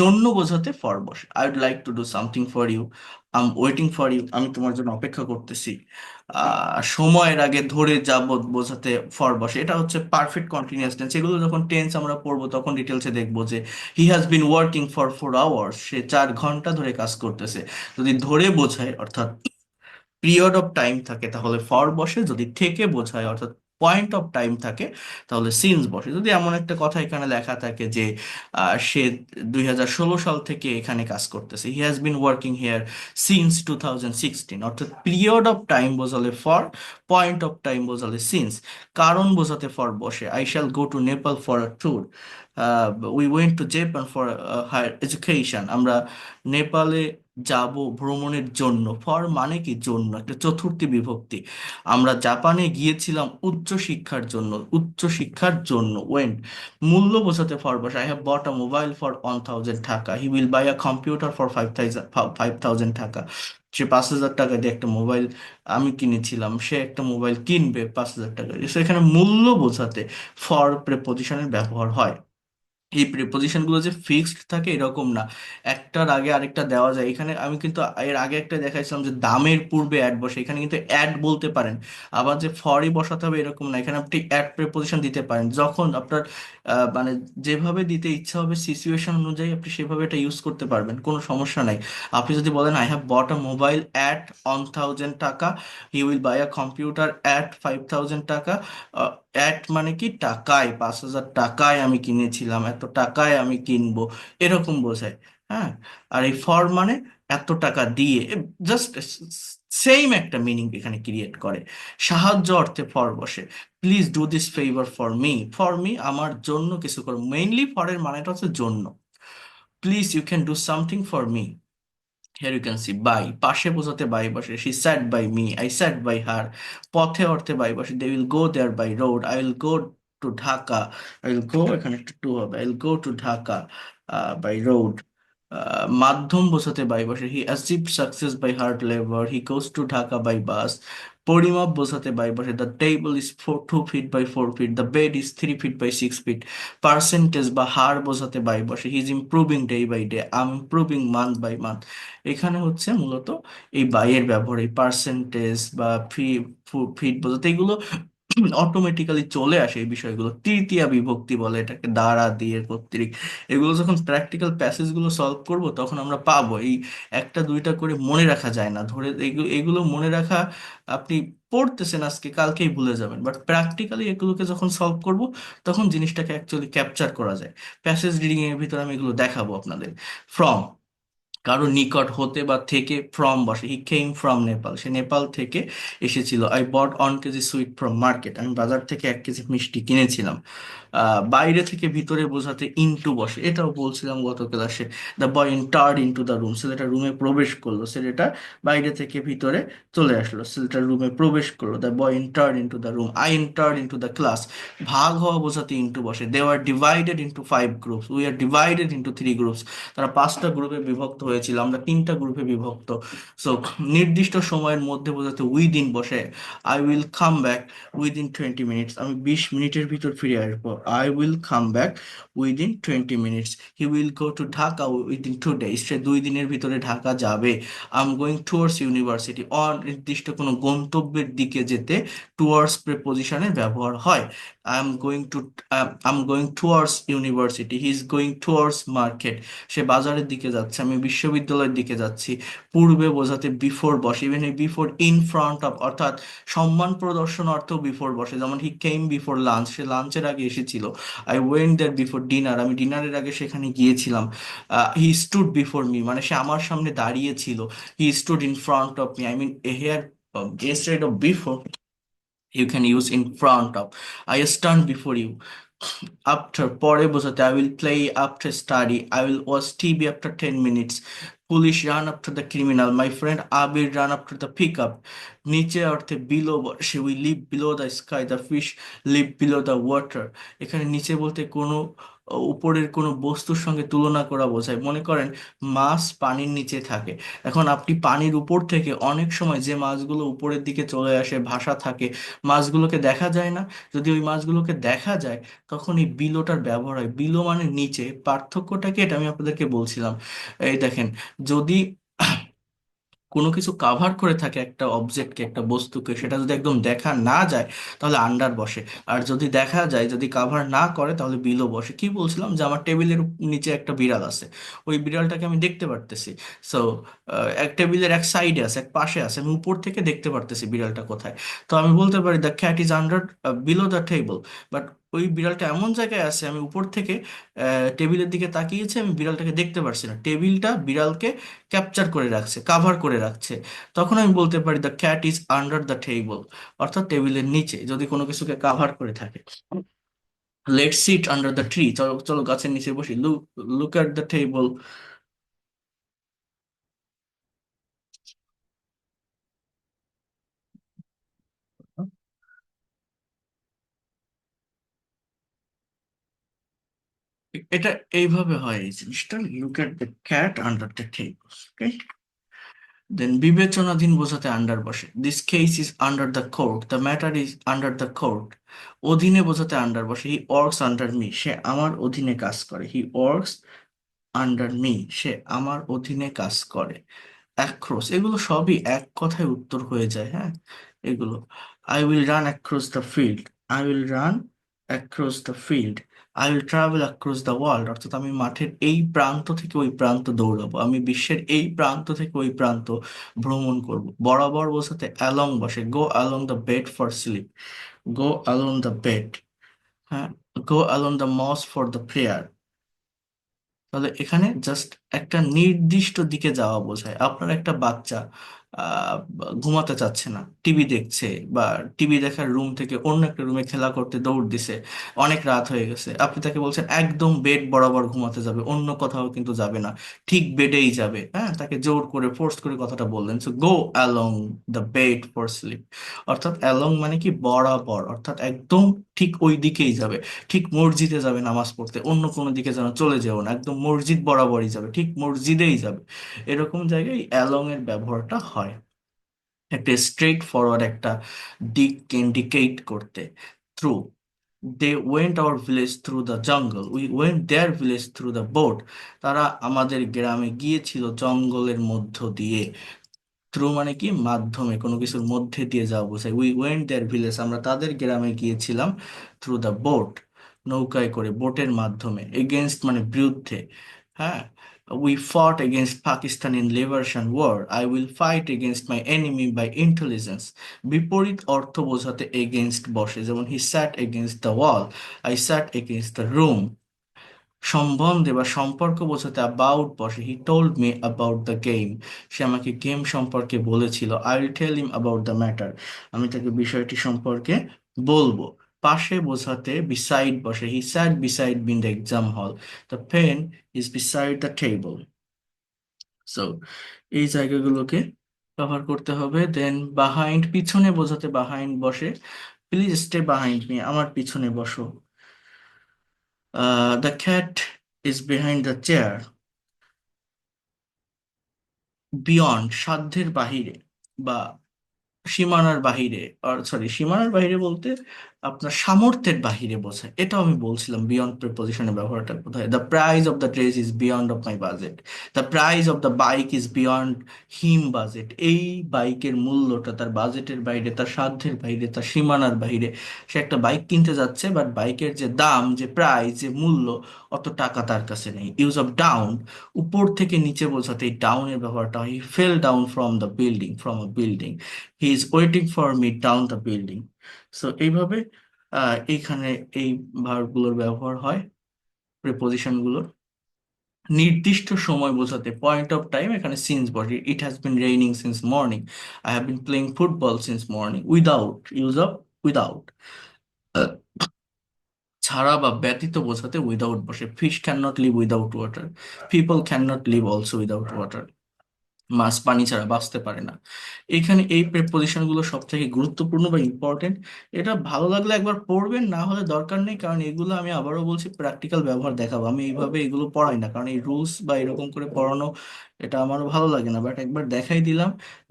জন্য বোঝাতে ফর বসে। I would like to do something for you, I am waiting for you, আমি তোমার জন্য অপেক্ষা করতেছি। সময়ের আগে ধরে যাব বোঝাতে ফর বসে। এটা হচ্ছে পারফেক্ট কন্টিনিউয়াস টেন্স। এগুলো যখন টেন্স আমরা পড়বো তখন ডিটেলসে দেখবো যে he has been working for 4 hours, সে 4 ঘন্টা ধরে কাজ করতেছে। যদি ধরে বোঝায় অর্থাৎ পিরিয়ড অফ টাইম থাকে তাহলে ফর বসে, যদি থেকে বোঝায় অর্থাৎ পয়েন্ট অফ টাইম থাকে তাহলে সিন্স বসে। যদি এমন একটা কথা এখানে লেখা থাকে যে সে 2016 সাল থেকে এখানে কাজ করতেছে, he has been working here since 2016, অর্থাৎ পিরিয়ড অফ টাইম বোঝালে ফর, পয়েন্ট অফ টাইম বোঝালে সিন্স, কারণ বোঝাতে ফর বসে। I shall go to Nepal for a tour, we went to Japan for higher education, আমরা নেপালে যাব ভ্রমণের জন্য। ফর মানে কি? জন্য, একটা চতুর্থী বিভক্তি। আমরা জাপানে গিয়েছিলাম উচ্চ শিক্ষার জন্য, উচ্চ শিক্ষার জন্য। ওয়েন্ট, মূল্য বোঝাতে ফর বসে। I have bought a mobile for 1,000 টাকা, he will buy a computer for 5,000 টাকা। সে 5,000 টাকা দিয়ে একটা মোবাইল, আমি কিনেছিলাম, সে একটা মোবাইল কিনবে 5,000 টাকা দিয়ে। So এখানে মূল্য বোঝাতে ফর প্রেপোজিশনের ব্যবহার হয়। এই প্রিপোজিশন গুলো যে ফিক্সড থাকে এরকম না, একটার আগে আরেকটা দেওয়া যায়। এখানে আমি কিন্তু এর আগে একটা দেখাইছিলাম যে দামের পূর্বে অ্যাড বসে, এখানে কিন্তু অ্যাড বলতে পারেন। আবার যে ফরই বসাতে হবে এরকম না, এখানে আপনি অ্যাড প্রিপোজিশন দিতে পারেন যখন আপনার মানে যেভাবে দিতে ইচ্ছা হবে সিচুয়েশন অনুযায়ী আপনি সেভাবে এটা ইউজ করতে পারবেন, কোনো সমস্যা নাই। আপনি যদি বলেন I have bought a mobile at 1,000 টাকা, he will buy a computer at 5,000 টাকা। অ্যাট মানে কি? টাকায়, 5,000 টাকায় আমি কিনেছিলাম, এত টাকায় আমি কিনবো, এরকম বোঝায়। হ্যাঁ। আর এই ফর মানে এত টাকা দিয়ে, জাস্ট সেম একটা মিনিং এখানে ক্রিয়েট করে। সাহায্য অর্থে ফর বসে, please do this favour for me আমার জন্য কিছু করো, মেইনলি ফরের মানেটা হচ্ছে জন্য। Please you can do something for me. Here you can see by, পাশে বোঝাতে বাই বসে, she sat by me, I sat by her. পথে অর্থে বাই বসে, they will go there by road, I will go to Dhaka, I will go, এখানে একটা to হবে, I will go to Dhaka by road. মাধ্যম বোঝাতে বাই বসে, he achieve success by hard labour, he goes to Dhaka by bus. পরিমাপ বোঝাতে by বসে, the table is 2 feet by 4 feet, the bed is 3 feet by 6 feet. Percentage বা হার বোঝাতে by বসে, he is improving day by day, I am improving month by month. এখানে হচ্ছে মূলত এই বাইয়ের ব্যবহার, এই পার্সেন্টেজ বা ফিট বোঝাতে, এগুলো অটোমেটিক্যালি চলে আসে এই বিষয়গুলো। তৃতীয়া বিভক্তি বলে এটাকে, দ্বারা, দিয়ে, কর্তৃক। এগুলো যখন প্র্যাকটিক্যাল প্যাসেজ গুলো সলভ করব তখন আমরা পাবো। এই একটা দুইটা করে মনে রাখা যায় না, ধরে এগুলো এগুলো মনে রাখা, আপনি পড়তেছেন আজকে কালকেই ভুলে যাবেন, বাট প্র্যাকটিক্যালি এগুলোকে যখন সলভ করব তখন জিনিসটাকে অ্যাকচুয়ালি ক্যাপচার করা যায়। প্যাসেজ রিডিং এর ভিতরে আমি এগুলো দেখাবো আপনাদের। ফ্রম, কারো নিকট হতে বা থেকে, ফ্রম বসে, হি কেম ফ্রম নেপাল, সে নেপাল থেকে এসেছিল। I bought 1 KG sweet from market, আমি বাজার থেকে 1 কেজি মিষ্টি কিনেছিলাম। বাইরে থেকে ভিতরে বোঝাতে ইনটু বসে, এটাও বলছিলাম গত ক্লাসে। The boy entered into the room, ছেলেটা রুমে প্রবেশ করলো, ছেলেটা বাইরে থেকে ভিতরে চলে আসলো, ছেলেটা রুমে প্রবেশ করলো। The boy entered into the room, I entered into the class. ভাগ হওয়া বোঝাতে ইনটু বসে, they are divided into 5 groups, we are divided into 3 groups. তারা 5টা গ্রুপে বিভক্ত হয়েছিল, আমরা 3টা গ্রুপে বিভক্ত। সো নির্দিষ্ট সময়ের মধ্যে বোঝাতে উইদিন বসে, I will come back within 20 minutes, আমি 20 মিনিটের ভিতর ফিরে আসবো। I will come back within 20 minutes. He will go to Dhaka within 2 days, সে 2 দিনের ভিতরে ঢাকা যাবে। I am going towards university, অনির্দিষ্ট কোনো গন্তব্যের দিকে যেতে টুয়ার্ডস প্রেপোজিশনের ব্যবহার হয়। I am going to, I am going towards university, he is going towards market, সে বাজারের দিকে যাচ্ছে, আমি বিশ্ববিদ্যালয়ের দিকে যাচ্ছি। পূর্বে বোঝাতে বিফোর বসে, ইভেন এই বিফোর ইন ফ্রন্ট অফ, অর্থাৎ সম্মান প্রদর্শন অর্থেও বিফোর বসে, যেমন হি কেম বিফোর লাঞ্চ, সে লাঞ্চের আগে এসেছিল। I went there before dinner, আমি ডিনারের আগে সেখানে গিয়েছিলাম। হি স্টুড বিফোর মি, মানে সে আমার সামনে দাঁড়িয়ে ছিল। He stood in front of me, I mean here instead of before you can use in front of, I stand before you। after, পরে বোঝাতে, I will play after study, I will watch TV after 10 minutes। Police run after the criminal, my friend Abir run after the pickup। নিচে অর্থে below বসে, we live below the sky, the fish live below the water। এখানে নিচে বলতে কোনো উপরের কোনো বস্তুর সঙ্গে তুলনা করা বোঝায়। মনে করেন মাছ পানির নিচে থাকে, এখন আপনি পানির উপর থেকে অনেক সময় যে মাছগুলো উপরের দিকে চলে আসে, ভাসা থাকে, মাছগুলোকে দেখা যায় না। যদি ওই মাছগুলোকে দেখা যায় তখন এই বিলোটার ব্যবহার হয়। বিলো মানে নিচে, পার্থক্যটা কি এটা আমি আপনাদেরকে বলছিলাম। এই দেখেন, যদি কোনো কিছু কাভার করে থাকে একটা অবজেক্টকে, একটা বস্তুকে, সেটা যদি একদম দেখা না যায় তাহলে আন্ডার বসে। আর যদি দেখা যায়, যদি কাভার না করে তাহলে বিলো বসে। কি বলছিলাম, যে আমার টেবিলের নিচে একটা বিড়াল আছে, ওই বিড়ালটাকে আমি দেখতে পারতেছি। সো এক টেবিলের এক সাইডে আছে, এক পাশে আছে, আমি উপর থেকে দেখতে পারতেছি বিড়ালটা কোথায়। তো আমি বলতে পারি the cat is under below the table, but ওই বিড়ালটা এমন জায়গায় আছে, আমি উপর থেকে টেবিলের দিকে তাকিয়েছি, আমি বিড়ালটাকে দেখতে পারছি না, টেবিলটা বিড়ালকে ক্যাপচার করে রাখছে, কাভার করে রাখছে। তখন আমি বলতে পারি the cat is under the table, অর্থাৎ টেবিলের নিচে যদি কোনো কিছুকে কাভার করে থাকে। Let's sit under the tree, চলো চলো গাছের নিচে বসি। Look, look at the table. এটা এইভাবে হয় এই জিনিসটা, look at the cat under the table. Then বিবেচনাধীন বোঝাতে আন্ডার বসে, this case is under the court, the matter is under the court. অধীনে বোঝাতে আন্ডার বসে, হি ওয়ার্কস আন্ডার মি, সে আমার অধীনে কাজ করে, হি ওয়ার্কস আন্ডার মি, সে আমার অধীনে কাজ করে। অ্যাক্রস, এগুলো সবই এক কথায় উত্তর হয়ে যায়, হ্যাঁ এগুলো। I will run across the field, I will run across the field. I will travel across the world, অর্থাৎ আমি মাঠের এই প্রান্ত থেকে ওই প্রান্ত দৌড়াবো, আমি বিশ্বের এই প্রান্ত থেকে ওই প্রান্ত ভ্রমণ করব। বরাবর বোঝাতে অ্যালং বসে, go along the bed for sleep, go along the bed, হ্যাঁ, go along the mosque for the prayer. তাহলে এখানে জাস্ট একটা নির্দিষ্ট দিকে যাওয়া বোঝায়। আপনার একটা বাচ্চা ঘুমাতে চাচ্ছে না, টিভি দেখছে, বা টিভি দেখার রুম থেকে অন্য একটা রুমে খেলা করতে দৌড় দিছে, অনেক রাত হয়ে গেছে, আপনি তাকে বলছেন একদম বেড বরাবর ঘুমাতে যাবে, অন্য কোথাও কিন্তু যাবে না, ঠিক বেডেই যাবে। হ্যাঁ, তাকে জোর করে ফোর্স করে কথাটা বললেন, so go along the bed for sleep. অর্থাৎ অ্যালং মানে কি বরাবর, অর্থাৎ একদম ঠিক ওই দিকেই যাবে, ঠিক মসজিদে যাবে নামাজ পড়তে, অন্য কোনো দিকে যেন চলে যাও না, একদম মসজিদ বরাবরই যাবে, ঠিক মসজিদেই যাবে। এরকম জায়গায় অ্যালং এর ব্যবহারটা হয়, একটা স্ট্রেট ফরওয়ার্ড একটা দিক ইন্ডিকেট করতে। Through, they went our village through the jungle, we went their village through the boat. তারা আমাদের গ্রামে গিয়েছিল জঙ্গলের মধ্য দিয়ে। থ্রু মানে কি মাধ্যমে, কোনো কিছুর মধ্যে দিয়ে যাওয়া বোঝায়। উই ওয়েন্ট দেয়ার ভিলেজ, আমরা তাদের গ্রামে গিয়েছিলাম। থ্রু দ্য বোট, নৌকায় করে, বোটের মাধ্যমে। এগেনস্ট মানে বিরুদ্ধে। হ্যাঁ, we fought against Pakistan in liberation war, I will fight against my enemy by intelligence. বিপরীত অর্থ বোঝাতে এগেনস্ট বসে, যেমন he sat against the wall, I sat against the room. সম্বন্ধে বা সম্পর্ক বোঝাতে অ্যাবাউট বসে, he told me about the game, সে আমাকে গেম সম্পর্কে বলেছিল। I will tell him about the matter, আমি তাকে বিষয়টি সম্পর্কে বলবো। পাশে বোঝাতে বিসাইড বসে, he sat beside me in the exam hall, the pen is beside the table. So এই জায়গাগুলোকে কভার করতে হবে। দেন বাহাইন্ড, পিছনে বোঝাতে বাহাইন্ড বসে, প্লিজ স্টে বাহাইন্ড মি, আমার পিছনে বসো। The cat is behind the chair. Beyond সাধ্যের বাহিরে, বা সীমানার বাহিরে, সরি সীমানার বাহিরে বলতে আপনার সামর্থ্যের বাহিরে বোঝায়, এটাও আমি বলছিলাম বিয়ন্ড প্রিপজিশনের ব্যবহারটা কোথায়। The price of the dress is beyond of my budget, the price of the bike is beyond him budget. এই বাইকের মূল্যটা তার বাজেটের বাইরে, তার সাধ্যের বাইরে, তার সীমানার বাইরে। সে একটা বাইক কিনতে যাচ্ছে, বাট বাইকের যে দাম, যে প্রাইস, যে মূল্য, অত টাকা তার কাছে নেই। ইউজ অফ ডাউন, উপর থেকে নিচে বোঝাতে এই ডাউনের ব্যবহারটা হয়। He fell down from the building, from a building. He is waiting for me down the building. So এইভাবে এইখানে এই ভার্বগুলোর ব্যবহার হয়, প্রিপোজিশনগুলোর। নির্দিষ্ট সময় বোঝাতে পয়েন্ট অফ টাইম, এখানে সিন্স বসে, it has been raining since morning, I have been playing football since morning. Without, use of without. ছাড়া বা ব্যতীত বোঝাতে উইদাউট বসে, fish can not live without water, people can not live also without water. মাছ পানি ছাড়া বাঁচতে পারে না। এখানে এই প্রেপোজিশন গুলো সব থেকে গুরুত্বপূর্ণ বা ইম্পর্টেন্ট। এটা ভালো লাগলে একবার পড়বেন, না হলে দরকার নেই, কারণ এগুলো আমি আবারও বলছি প্র্যাকটিক্যাল ব্যবহার দেখাবো। আমি এইভাবে এগুলো পড়াই না, কারণ এই রুলস বা এরকম করে পড়ানো এটা আমারও ভালো লাগে না, বাট একবার দেখাই দিলাম।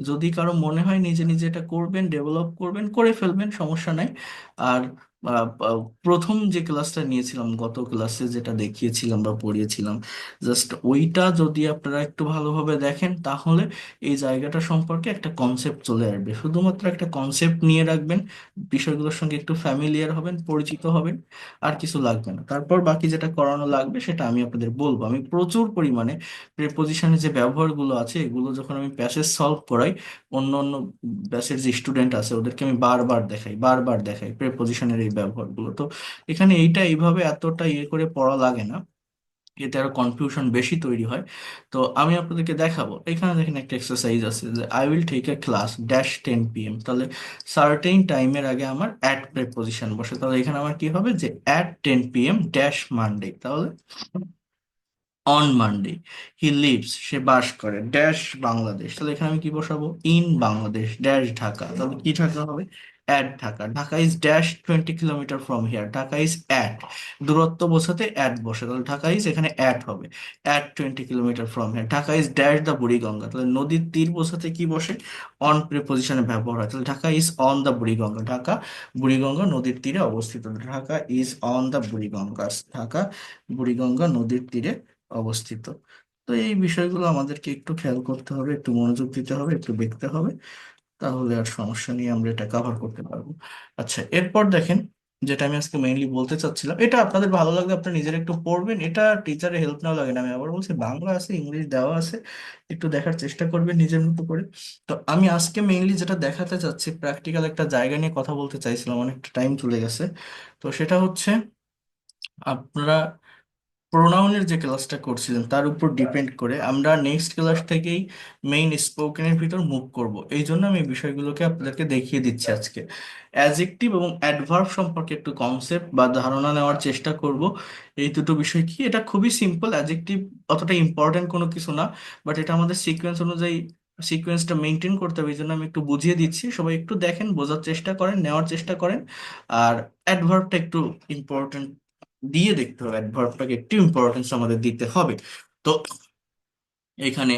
যদি কারো মনে হয় নিজে নিজে এটা করবেন, ডেভেলপ করবেন, করে ফেলবেন, সমস্যা নাই। আর প্রথম যে ক্লাসটা নিয়েছিলাম, গত ক্লাসে যেটা দেখিয়েছিলাম বা পড়িয়েছিলাম, জাস্ট ওইটা যদি আপনারা একটু ভালোভাবে দেখেন, তাহলে এই জায়গাটা সম্পর্কে একটা কনসেপ্ট চলে আসবে। শুধুমাত্র একটা কনসেপ্ট নিয়ে রাখবেন, বিষয়গুলোর সঙ্গে একটু ফ্যামিলিয়ার হবেন, পরিচিত হবেন, আর কিছু লাগবে না। তারপর বাকি যেটা করানো লাগবে সেটা আমি আপনাদের বলবো। আমি প্রচুর পরিমাণে প্রিপোজিশনের যে ব্যবহারগুলো আছে, এগুলো যখন আমি প্যাসেজ সলভ করাই, অন্য অন্য ব্যাচের যে স্টুডেন্ট আছে ওদেরকে আমি বারবার দেখাই, বারবার দেখাই প্রিপোজিশনের এই ব্যবহারগুলো। তো এখানে এইটা এইভাবে এতটা ইয়ে করে পড়া লাগে না, এতে আরো কনফিউশন বেশি তৈরি হয়। তো আমি আপনাদেরকে দেখাবো। এখানে দেখেন একটা এক্সারসাইজ আছে যে I will take a class dash 10 PM। তাহলে সার্টেন টাইমের আগে আমার অ্যাট প্রেপোজিশন বসে, তাহলে এখানে আমার কি হবে যে at 10 PM ড্যাশ মানডে। তাহলে অন মানডে হি লিভস, সে বাস করে, ড্যাশ বাংলাদেশ। তাহলে এখানে আমি কি বসাবো? In Bangladesh dash Dhaka. তাহলে কি ঢাকা হবে? At Dhaka. Dhaka is dash 20 kilometre from here, Dhaka is at, দূরত্ব বোঝাতে অ্যাট বসে, তাহলে ঢাকা ইজ এখানে অ্যাট হবে, at 20 kilometre from here. Dhaka is dash the Buriganga, তাহলে নদীর তীর বোঝাতে কি বসে? অন প্রিপোজিশনে ব্যবহার হয়। তাহলে Dhaka is on the Buriganga, Dhaka Buriganga নদীর তীরে অবস্থিত। Dhaka is on the Buriganga, Dhaka Buriganga নদীর তীরে অবস্থিত। তো এই বিষয়গুলো আমাদেরকে একটু খেয়াল করতে হবে, একটু মনোযোগ দিতে হবে, একটু দেখতে হবে, তাহলে আর সমস্যা নিয়ে আমরা এটা কভার করতে পারবো। আচ্ছা, এরপর দেখেন, যেটা আমি আজকে মেইনলি বলতে চাচ্ছিলাম, এটা আপনাদের ভালো লাগলে আপনারা নিজেরা একটু পড়বেন, এটা টিচারের হেল্প নেওয়া লাগে না। আমি আবার বলছি, বাংলা আছে, ইংলিশ দেওয়া আছে, একটু দেখার চেষ্টা করবেন নিজের মতো করে। তো আমি আজকে মেইনলি যেটা দেখাতে চাচ্ছি, প্র্যাকটিক্যাল একটা জায়গা নিয়ে কথা বলতে চাইছিলাম, অনেকটা টাইম চলে গেছে। তো সেটা হচ্ছে, আপনারা প্রোনাউনের যে ক্লাসটা করছিলেন তার উপর ডিপেন্ড করে আমরা নেক্সট ক্লাস থেকেই মেইন স্পোকেনের ভিতর মুভ করব। এই জন্য আমি এই বিষয়গুলোকে আপনাদেরকে দেখিয়ে দিচ্ছি আজকে। অ্যাজেক্টিভ এবং অ্যাডভার্ব সম্পর্কে একটু কনসেপ্ট বা ধারণা নেওয়ার চেষ্টা করব। এই দুটো বিষয় কি, এটা খুবই সিম্পল। অ্যাজেক্টিভ অতটা ইম্পর্টেন্ট কোনো কিছু না, বাট এটা আমাদের সিকোয়েন্স অনুযায়ী সিকোয়েন্সটা মেনটেন করতে হবে। এই জন্য আমি একটু বুঝিয়ে দিচ্ছি, সবাই একটু দেখেন, বোঝার চেষ্টা করেন, নেওয়ার চেষ্টা করেন। আর অ্যাডভার্বটা একটু ইম্পর্টেন্ট দিয়ে দেখতে হবে, অ্যাডভার্বটাকে একটু ইম্পর্টেন্স আমাদের দিতে হবে। তো এখানে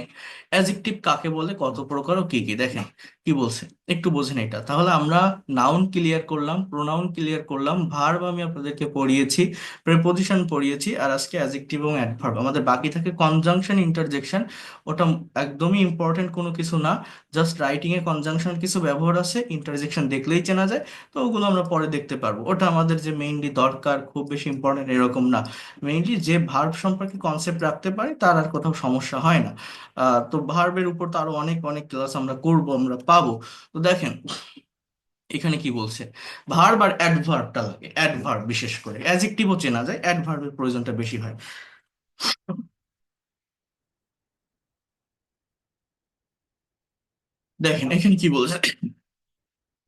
অ্যাজেক্টিভ কাকে বলে, কত প্রকার ও কি কি, দেখেন কি বলছে একটু বোঝেন এটা। তাহলে আমরা নাউন ক্লিয়ার করলাম, প্রোনাউন ক্লিয়ার করলাম, ভার্ব আমি আপনাদেরকে পড়িয়েছি, প্রেপোজিশন পড়িয়েছি, আর আজকে অ্যাজেক্টিভ এবং অ্যাডভার্ব আমাদের বাকি থাকে কনজাংশন ইন্টারজেকশন। ওটা একদমই ইম্পর্টেন্ট কোনো কিছু না, জাস্ট রাইটিং এ কনজাংশন কিছু ব্যবহার আছে, ইন্টারজেকশন দেখলেই চেনা যায়। তো ওগুলো আমরা পরে দেখতে পারবো, ওটা আমাদের যে মেইনলি দরকার, খুব বেশি ইম্পর্টেন্ট এরকম না। মেইনলি যে ভার্ব সম্পর্কে কনসেপ্ট রাখতে পারি তার আর কোথাও সমস্যা হয় না। তো ভার্বের উপর তো আরো অনেক অনেক ক্লাস আমরা করব, আমরা পাবো। তো দেখেন এখানে কি বলছে, ভার্ব আর অ্যাডভার্বটা লাগে, অ্যাডভার্ব বিশেষ করে, অ্যাডজেক্টিভও চেনা যায়, অ্যাডভার্বের প্রয়োজনটা বেশি হয়। দেখেন এখানে কি বলছে,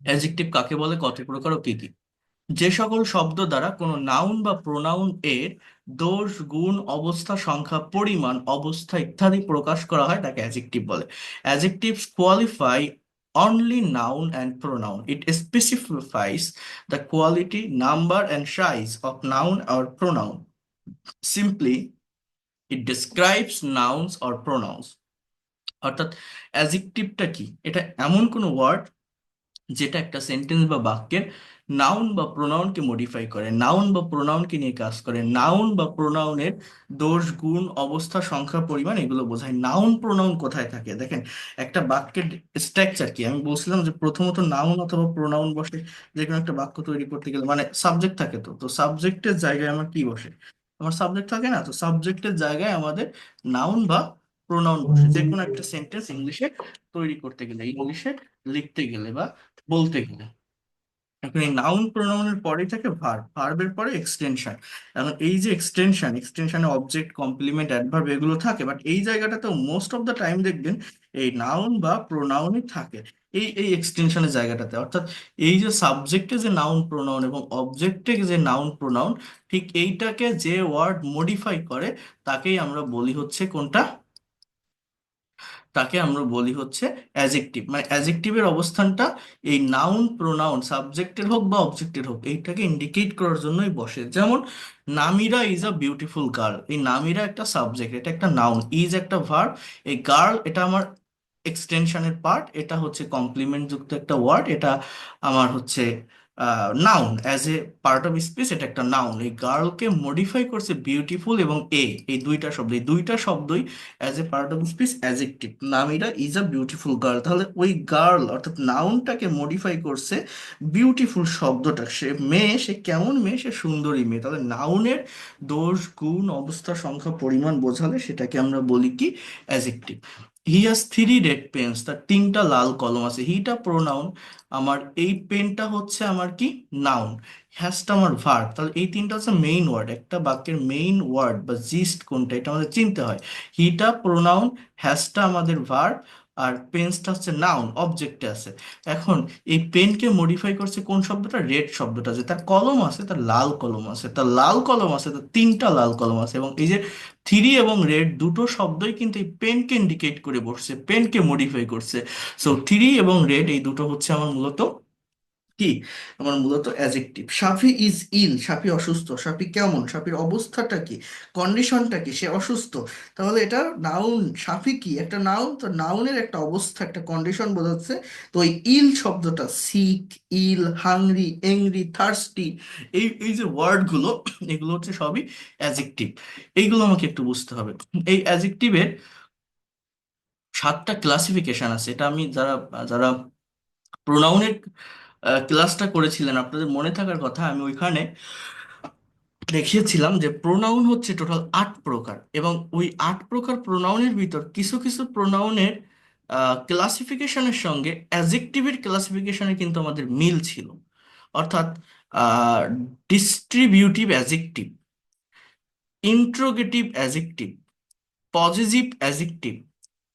অ্যাডজেক্টিভ কাকে বলে, কত প্রকার ও কি কি। যে সকল শব্দ দ্বারা কোনো নাউন বা প্রোনাউন এর দোষ, গুণ, অবস্থা, সংখ্যা, পরিমাণ, অবস্থা ইত্যাদি প্রকাশ করা হয় তাকে অ্যাডজেক্টিভ বলে। Adjectives qualify only noun and pronoun. It specifies the quality, number and size of noun or pronoun. Simply it describes nouns or pronouns. অর্থাৎ অ্যাডজেক্টিভটা কি, এটা এমন কোনো ওয়ার্ড যেটা একটা সেন্টেন্স বা বাক্যের নাউন বা প্রোনাউনকে মডিফাই করে, নাউন বা প্রোনাউনকে নিয়ে কাজ করে, নাউন বা প্রোনাউনের দোষ, গুণ, অবস্থা, সংখ্যা, পরিমাণ এগুলো বোঝায়। নাউন প্রোনাউন কোথায় থাকে দেখেন, একটা বাক্যের স্ট্রাকচার কি, আমি বলছিলাম যে প্রথমত নাউন অথবা প্রোনাউন বসে যে কোনো একটা বাক্য তৈরি করতে গেলে, মানে সাবজেক্ট থাকে, তো তো সাবজেক্টের জায়গায় আমার কি বসে, আমার সাবজেক্ট থাকে না, তো সাবজেক্টের জায়গায় আমাদের নাউন বা প্রোনাউন বসে যে কোনো একটা সেন্টেন্স ইংলিশে তৈরি করতে গেলে, ইংলিশে লিখতে গেলে বা বলতে গেলে। এখন এই নাউন প্রোনাউনের পরেই থাকে ভার্ব, ভার্বের পরে এক্সটেনশন। এখন এই যে এক্সটেনশন, এক্সটেনশনে অবজেক্ট, কমপ্লিমেন্ট, অ্যাডভার্ব এগুলো থাকে, বাট এই জায়গাটাতে মোস্ট অফ দ্য টাইম দেখবেন এই নাউন বা প্রোনাউনই থাকে এই এই এক্সটেনশনের জায়গাটাতে। অর্থাৎ এই যে সাবজেক্টে যে নাউন প্রোনাউন এবং অবজেক্টে যে নাউন প্রোনাউন, ঠিক এইটাকে যে ওয়ার্ড মডিফাই করে তাকেই আমরা বলি হচ্ছে কোনটা, তাকে আমরা বলি হচ্ছে অ্যাজেক্টিভ। মানে অ্যাজেক্টিভের অবস্থানটা এই নাউন প্রোনাউন সাবজেক্টের হোক বা অবজেক্টের হোক এইটাকে ইন্ডিকেট করার জন্যই বসে। যেমন Namira is a beautiful girl, এই নামিরা একটা সাবজেক্ট, এটা একটা নাউন, ইজ একটা ভার্ব, এই গার্ল এটা আমার এক্সটেনশনের পার্ট, এটা হচ্ছে কমপ্লিমেন্ট যুক্ত একটা ওয়ার্ড, এটা আমার হচ্ছে noun as a part of speech, এটা একটা নাউন। এই গার্লকে মডিফাই করছে বিউটিফুল এবং এ, এই দুইটা শব্দ, এই দুইটা শব্দই as a part of speech adjective. Namira is a beautiful girl, তাহলে ওই গার্ল অর্থাৎ নাউনটাকে মডিফাই করছে বিউটিফুল শব্দটা, সে মেয়ে, সে কেমন মেয়ে, সে সুন্দরী মেয়ে। তাহলে নাউনের দোষ, গুণ, অবস্থা, সংখ্যা, পরিমাণ বোঝালে সেটাকে আমরা বলি কি, adjective. He has three red pens, তার তিনটা লাল কলম আছে, হিটা প্রোনাউন, আমার এই পেনটা হচ্ছে আমার কি, নাউন, হ্যাজটা আমার ভার্ব। তাহলে এই তিনটা হচ্ছে মেইন ওয়ার্ড, একটা বাক্যের মেইন ওয়ার্ড বা জিস্ট কোনটা এটা আমাদের চিনতে হয়। হিটা প্রোনাউন, হ্যাজটা আমাদের ভার্ব, আর পেন্সটা হচ্ছে নাউন, অবজেক্টে আছে। এখন এই পেনকে মডিফাই করছে কোন শব্দটা, রেড শব্দটা, যে তার কলম আছে, তার লাল কলম আছে, তার লাল কলম আছে, তার তিনটা লাল কলম আছে। এবং এই যে থ্রি এবং রেড দুটো শব্দই কিন্তু এই পেনকে ইন্ডিকেট করে বসছে, পেনকে মডিফাই করছে। সো থ্রি এবং রেড এই দুটো হচ্ছে আমার মূলত কি, আমার মূলত অ্যাজেক্টিভ। সাফি ইজ ইল, সাফি অসুস্থ, সাফি কেমন, সাফির অবস্থাটা কি, কন্ডিশনটা কি, সে অসুস্থ। তাহলে এটা নাউন, সাফি কি একটা নাউন, তো নাউনের একটা অবস্থা, একটা কন্ডিশন বোঝাচ্ছে। তো এই ইল শব্দটা, সিক, ইল, হাংরি, এংরি, থার্স্টি, এই এই যে ওয়ার্ডগুলো এগুলো হচ্ছে সবই অ্যাজেক্টিভ। এইগুলো আমাকে একটু বুঝতে হবে। এই অ্যাজেক্টিভের 7টা ক্লাসিফিকেশন আছে, এটা আমি যারা যারা প্রোনাউনের ক্লাসটা করেছিলেন আপনাদের মনে থাকার কথা, আমি ওইখানে দেখিয়েছিলাম যে প্রোনাউন হচ্ছে টোটাল 8 প্রকার, এবং ওই 8 প্রকার প্রোনাউনের ভিতর কিছু কিছু প্রোনাউনের ক্লাসিফিকেশনের সঙ্গে অ্যাজেক্টিভের ক্লাসিফিকেশনে কিন্তু আমাদের মিল ছিল। অর্থাৎ distributive adjective, interrogative adjective, positive adjective,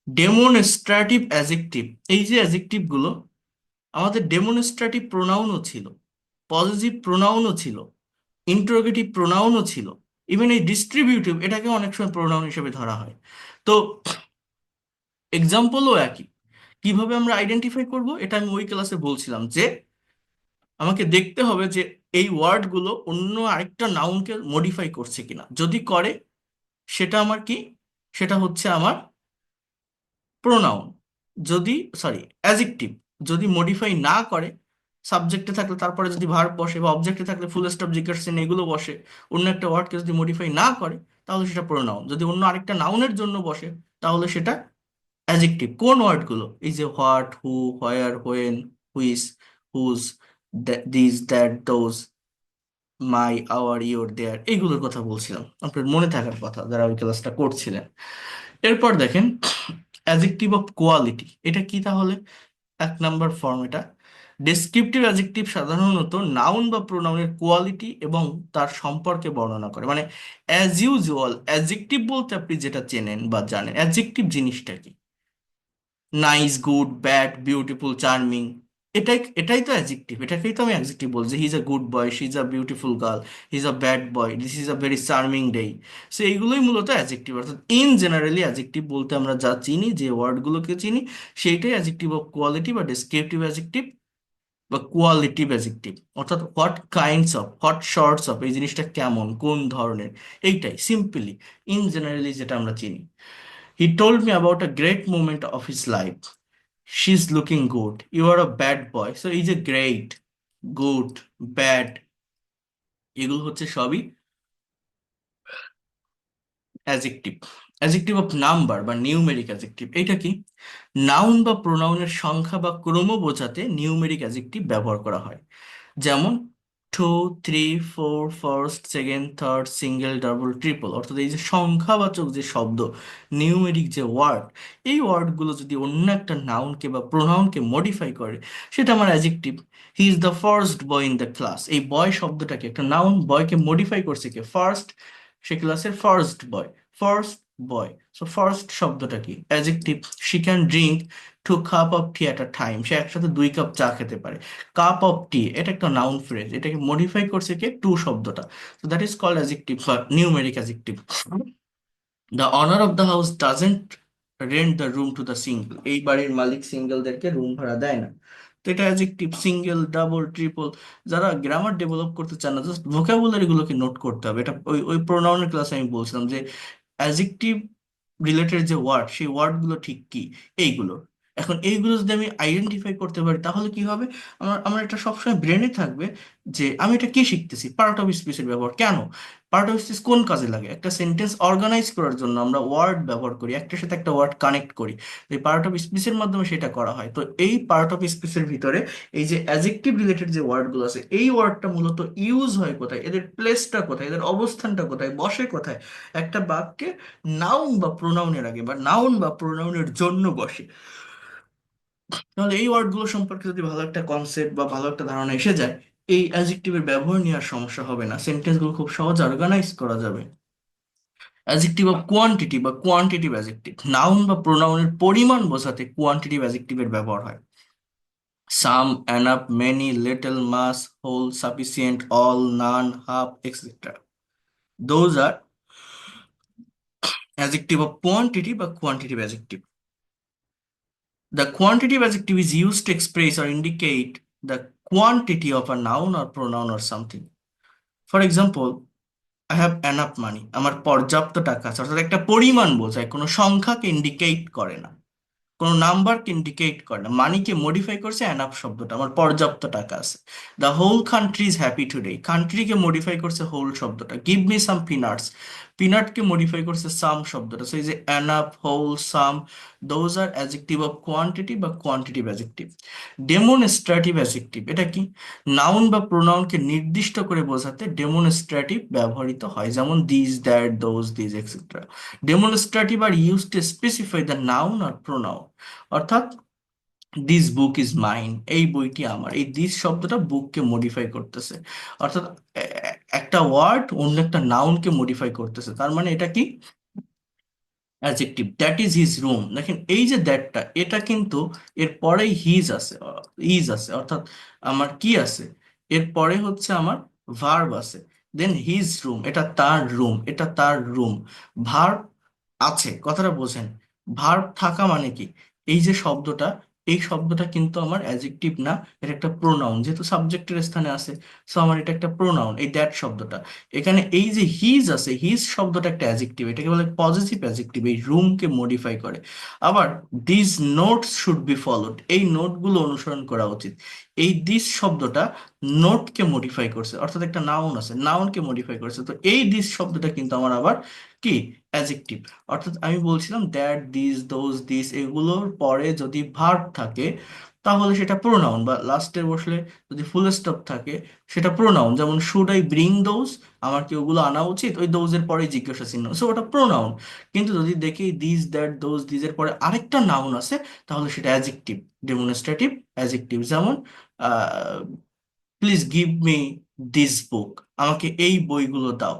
demonstrative adjective, এই যে অ্যাজেক্টিভ গুলো, আমাদের ডেমনস্ট্রেটিভ প্রোনাউনও ছিল, পজিটিভ প্রোনাউনও ছিল, ইন্টারোগেটিভ প্রোনাউনও ছিল, ইভেন এই ডিস্ট্রিবিউটিভ এটাকে অনেক সময় প্রোনাউন হিসেবে ধরা হয়। তো এক্সাম্পলও একই। কিভাবে আমরা আইডেন্টিফাই করব, এটা আমি ওই ক্লাসে বলছিলাম যে আমাকে দেখতে হবে যে এই ওয়ার্ডগুলো অন্য আরেকটা নাউনকে মডিফাই করছে কিনা। যদি করে, সেটা আমার কি, সেটা হচ্ছে আমার প্রোনাউন। যদি, সরি, অ্যাজেক্টিভ। যদি মডিফাই না করে, সাবজেক্টে থাকলে তারপরে যদি ভার্ব বসে, বা অবজেক্টে থাকলে ফুল স্টপ, জিকার সেন এগুলো বসে, অন্য একটা ওয়ার্ডকে যদি মডিফাই না করে, তাহলে সেটা প্রোনাউন। যদি অন্য আরেকটা নাউনের জন্য বসে, তাহলে সেটা অ্যাজেক্টিভ। কোন ওয়ার্ডগুলো? এই যে what, who, where, when, which, whose, this, that, those, my, our, your, their, এইগুলোর কথা বলছিলাম, আপনার মনে থাকার কথা যারা ওই ক্লাসটা করছিলেন। এরপর দেখেন অ্যাজেক্টিভ অফ কোয়ালিটি, এটা কি তাহলে? এক নাম্বার ফর্ম এটা। ডেসক্রিপটিভ অ্যাজেক্টিভ সাধারণত নাউন বা প্রোনাউনের কোয়ালিটি এবং তার সম্পর্কে বর্ণনা করে। মানে অ্যাজ ইউজুয়াল অ্যাজেক্টিভ বলতে আপনি যেটা চেনেন বা জানেন, অ্যাজেক্টিভ জিনিসটা কি? Nice, good, bad, beautiful, charming, এটাই এটাই তো অ্যাডজেক্টিভ। এটাকেই তো আমি অ্যাডজেক্টিভ বলছি। He is a good boy, she is a beautiful girl, he is a bad boy, this is a very charming day. So এইগুলোই মূলত অ্যাডজেক্টিভ। অর্থাৎ ইন জেনারেলি অ্যাডজেক্টিভ বলতে আমরা যা চিনি, যে ওয়ার্ডগুলোকে চিনি, সেইটাই অ্যাডজেক্টিভ অফ কোয়ালিটি বা ডেসক্রিপটিভ অ্যাডজেক্টিভ বা কোয়ালিটিভ অ্যাডজেক্টিভ। অর্থাৎ what kinds of, what sorts of, এই জিনিসটা কেমন, কোন ধরনের, এইটাই সিম্পলি ইন জেনারেলি যেটা আমরা চিনি। He told me about a great moment of his life, she is looking good, you are a bad boy. So এই যে গ্রেট, গুড, ব্যাড, এগুলো হচ্ছে সবই অ্যাজেক্টিভ। অ্যাজেক্টিভ অফ নাম্বার বা নিউমেরিক অ্যাজেক্টিভ, এটা কি? নাউন বা প্রোনাউনের সংখ্যা বা ক্রম বোঝাতে নিউমেরিক অ্যাজেক্টিভ ব্যবহার করা হয়। যেমন two, three, four, first, second, third, single, double, triple. অর্থাৎ এই যে সংখ্যাবাচক যে শব্দ, নিউমেরিক যে ওয়ার্ড, এই ওয়ার্ডগুলো যদি অন্য একটা নাউনকে বা প্রোনাউনকে মডিফাই করে, সেটা আমার adjective. He is the first boy in the class, এই বয় শব্দটাকে, একটা নাউন বয়কে মডিফাই করছে কে? ফার্স্ট। সে ক্লাসের first boy, first boy. So first শব্দটা কি? Adjective. She can drink 2 cup of tea at a time, সে একসাথে 2 কাপ চা খেতে পারে। কাপ অফ টি, এটা একটা নাউন ফ্রেজ, এটাকে মডিফাই করছে কে? টু শব্দটা। তো দ্যাট ইজ কল্ড অ্যাজেক্টিভ বা numeric adjective. The honour of the house doesn't rent the room to the single, এই বাড়ির মালিক সিঙ্গেলদেরকে রুম ভাড়া দেয় না। তো এটা অ্যাজেক্টিভ। সিঙ্গেল, ডাবল, ট্রিপল, যারা গ্রামার ডেভেলপ করতে চান না, জাস্ট ভোকাবুলারি গুলোকে নোট করতে হবে। এটা ওই ওই প্রোনাউনের ক্লাসে আমি বলছিলাম যে অ্যাজেক্টিভ রিলেটেড যে ওয়ার্ড, সেই ওয়ার্ডগুলো ঠিক কি, এইগুলো। এখন এইগুলো যদি আমি আইডেন্টিফাই করতে পারি, তাহলে কি হবে? আমার আমার এটা সবসময় ব্রেনে থাকবে যে আমি এটা কি শিখতেছি। পার্ট অফ স্পিচের ব্যবহার কেন? পার্ট অফ স্পিচ কোন কাজে লাগে? একটা সেন্টেন্স অর্গানাইজ করার জন্য আমরা ওয়ার্ড ব্যবহার করি, একটার সাথে একটা ওয়ার্ড কানেক্ট করি। এই পার্ট অফ স্পিচের মাধ্যমে সেটা করা হয়। তো এই পার্ট অফ স্পিচের ভিতরে এই যে অ্যাজেক্টিভ রিলেটেড যে ওয়ার্ডগুলো আছে, এই ওয়ার্ডটা মূলত ইউজ হয় কোথায়, এদের প্লেসটা কোথায়, এদের অবস্থানটা কোথায়, বসে কোথায়, একটা বাক্যে নাউন বা প্রোনাউনের আগে বা নাউন বা প্রোনাউনের জন্য বসে। তাহলে এই ওয়ার্ডগুলো সম্পর্কে যদি ভালো একটা কনসেপ্ট বা ভালো একটা ধারণা এসে যায়, এই অ্যাডজেক্টিভের ব্যবহার নিয়ে আর সমস্যা হবে না, সেন্টেন্সগুলো খুব সহজে অর্গানাইজ করা যাবে। অ্যাডজেক্টিভ অফ কোয়ান্টিটি বা কোয়ান্টিটিভ অ্যাডজেক্টিভ, নাউন বা প্রোনাউনের পরিমাণ বোঝাতে কোয়ান্টিটিভ অ্যাডজেক্টিভের ব্যবহার হয়। Some, enough, many, little, much, whole, sufficient, all, none, half, extra, those are adjective of quantity বা quantitative adjective. The quantitative adjective is used to express or indicate the quantity of a noun or pronoun or something. For example, I have enough money. আমার পর্যাপ্ত টাকা আছে। অর্থাৎ একটা পরিমাণ বোঝায়, কোনো সংখ্যাকে ইন্ডিকেট করে না, কোনো নাম্বারকে ইন্ডিকেট করে না। মানিকে মডিফাই করছে অ্যানাফ শব্দটা, আমার পর্যাপ্ত টাকা আছে। The whole country is happy today, কান্ট্রিকে মডিফাই করছে হোল শব্দটা। গিভ মি সাম পিনাটস, পিনাটকে মডিফাই করছে সাম শব্দটা। সো এই যে enough, whole, some, those are adjective of quantity বা কোয়ান্টিটিভ অ্যাডজেক্টিভ। ডেমনস্ট্রেটিভ অ্যাডজেক্টিভ, এটা কি? নাউন বা প্রোনাউনকে নির্দিষ্ট করে বোঝাতে ডেমনস্ট্রেটিভ ব্যবহৃত হয়, যেমন this, that, those, this, etcetera. Demonstrative are use to specify the noun আর প্রোনাউন। অর্থাৎ দিস বুক ইজ মাইন, এই বইটি আমার, এই দিস শব্দটা বুককে মডিফাই করতেছে। অর্থাৎ একটা ওয়ার্ড অন্য একটা নাউনকে মডিফাই করতেছে, তার মানে এটা কি? Adjective. That is his room, দেখেন এই যে দ্যাটটা, এটা কিন্তু এর পরেই হিজ আছে, ইজ আছে, অর্থাৎ আমার কি আছে, এর পরে হচ্ছে আমার ভার্ব আছে। দেন হিজ রুম, এটা তার রুম, এটা তার রুম। ভার্ব আছে, কথাটা বোঝেন। ভার্ব থাকা মানে কি? এই যে শব্দটা, এই শব্দটা কিন্তু আমার অ্যাডজেক্টিভ না, এটা একটা প্রোনাউন, যেহেতু সাবজেক্টের স্থানে আছে। সো আমার এটা একটা প্রোনাউন, এই দ্যাট শব্দটা। এখানে এই যে হিজ আছে, হিজ শব্দটা একটা অ্যাডজেক্টিভ, এটাকে বলে পজিটিভ অ্যাডজেক্টিভ, এই রুমকে মডিফাই করে। আবার this notes should be followed, এই নোটগুলো অনুসরণ করা উচিত। এই দিস শব্দটা নোটকে মডিফাই করছে, অর্থাৎ একটা নাউন আছে, নাউনকে মডিফাই করছে। তো এই দিস শব্দটা কিন্তু আমার আবার কি? অ্যাডজেক্টিভ। অর্থাৎ আমি বলছিলাম দ্যাট, দিস, দোজ, দিস, এগুলোর পরে যদি ভার্ব থাকে তাহলে সেটা প্রোনাউন, বা লাস্টে বসলে যদি ফুল স্টপ থাকে সেটা প্রোনাউন। যেমন শুড আই ব্রিং দোজ, আমার কি ওগুলো আনা উচিত, ওই দোজের পরে জিজ্ঞাসা চিহ্ন, সো ওটা প্রোনাউন। কিন্তু যদি দেখি দিস, দ্যাট, দোজ, দিজের পরে আরেকটা নাউন আছে, তাহলে সেটা অ্যাডজেক্টিভ, ডেমনস্ট্রেটিভ অ্যাডজেক্টিভ। যেমন please give me this book, আমাকে এই বইগুলো দাও।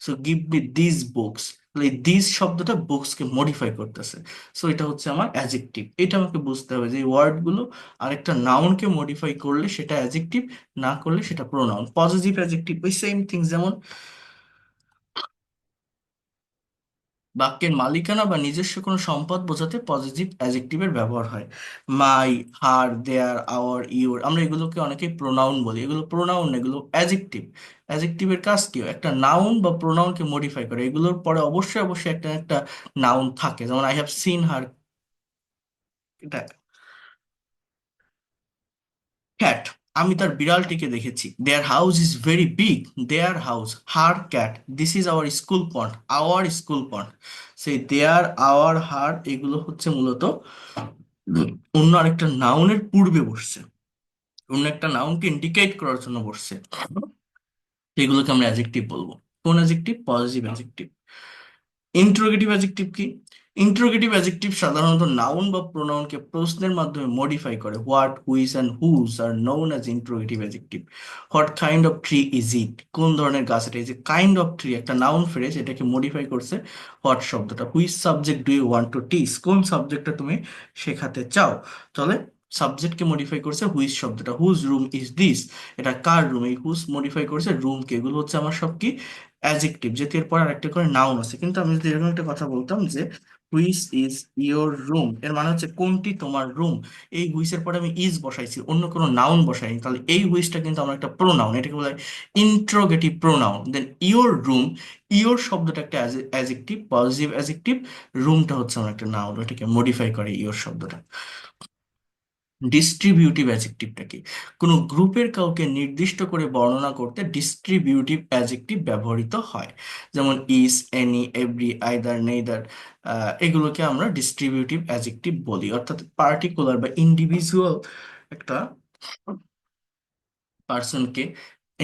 So give me this books, এই দিস শব্দটা বুকসকে মডিফাই করতেছে। সো এটা হচ্ছে আমার অ্যাডজেক্টিভ। এটা আমাকে বুঝতে হবে যে এই ওয়ার্ডগুলো আরেকটা নাউনকে মডিফাই করলে সেটা অ্যাডজেক্টিভ, না করলে সেটা প্রোনাউন। পজিটিভ অ্যাডজেক্টিভ ওই সেম থিং, যেমন বাক্যের মালিকানা বা নিজস্ব কোনো সম্পদ বোঝাতে পজিটিভ অ্যাডজেক্টিভের ব্যবহার হয়। মাই, হার, দেয়ার, আওয়ার, ইওর, আমরা এগুলোকে অনেকেই প্রোনাউন বলি, এগুলো প্রোনাউন, এগুলো অ্যাডজেক্টিভ। অ্যাডজেক্টিভের কাজ কি? একটা নাউন বা প্রোনাউনকে মডিফাই করে। এগুলোর পরে অবশ্যই অবশ্যই একটা একটা নাউন থাকে, যেমন আই হ্যাভ সিন হার, এটা ক্যাট, আমি তার বিড়ালটিকে দেখেছি। Their house is very big, their house, her cat, this is our school pond, our school pond. সেই দেয়ার, আওয়ার, হার, এগুলো হচ্ছে মূলত অন্য আরেকটা নাউনের পূর্বে বসছে, অন্য একটা নাউনকে ইন্ডিকেট করার জন্য বসছে। এগুলোকে আমরা অ্যাডজেক্টিভ বলবো। কোন adjective? Positive adjective. Interrogative adjective কি? ইন্টারোগেটিভ অ্যাডজেক্টিভ সাধারণত নাউন বা প্রোনাউনকে প্রশ্নের মাধ্যমে মডিফাই করে। What, which and whose are known as interrogative adjective. What kind of tree is it, কোন ধরনের গাছ এটা? এই যে কাইন্ড অফ ট্রি, একটা নাউন ফ্রেজ, এটাকে মডিফাই করছে হোয়াট শব্দটা। Which subject do you want to teach, কোন সাবজেক্টটা তুমি শেখাতে চাও? তাহলে সাবজেক্টকে মডিফাই করছে হুইচ শব্দটা। হুজ রুম ইজ দিস, এটা কার রুম, এই হুজ মডিফাই করছে রুমকে। এগুলো হচ্ছে আমার সব কি? অ্যাডজেক্টিভ, যেহেতু এরপর আরেকটা করে নাউন আছে। কিন্তু আমি যদি এরকম একটা কথা বলতাম যে হুইচ ইজ ইয়োর রুম, এর মানে হচ্ছে কোনটি তোমার রুম। এই হুইচ এর পরে আমি ইজ বসাইছি, অন্য কোনো নাউন বসাইনি, তাহলে এই হুইচটা কিন্তু আমার একটা প্রোনাউন, এটাকে বলা হয় interrogative pronoun. Then your room, your শব্দটা একটা অ্যাডজেক্টিভ, পজিটিভ অ্যাডজেক্টিভ। রুমটা হচ্ছে আমার একটা নাউন, এটাকে মডিফাই করে ইয়োর শব্দটা। ডিস্ট্রিবিউটিভ অ্যাডজেক্টিভটা কি? কোনো গ্রুপের কাউকে নির্দিষ্ট করে বর্ণনা করতে ডিস্ট্রিবিউটিভ অ্যাডজেক্টিভ ব্যবহৃত হয়। যেমন is, any, every, either, neither, এগুলোকে আমরা ডিস্ট্রিবিউটিভ অ্যাডজেক্টিভ বলি। অর্থাৎ পার্টিকুলার বা ইন্ডিভিজুয়াল একটা পার্সনকে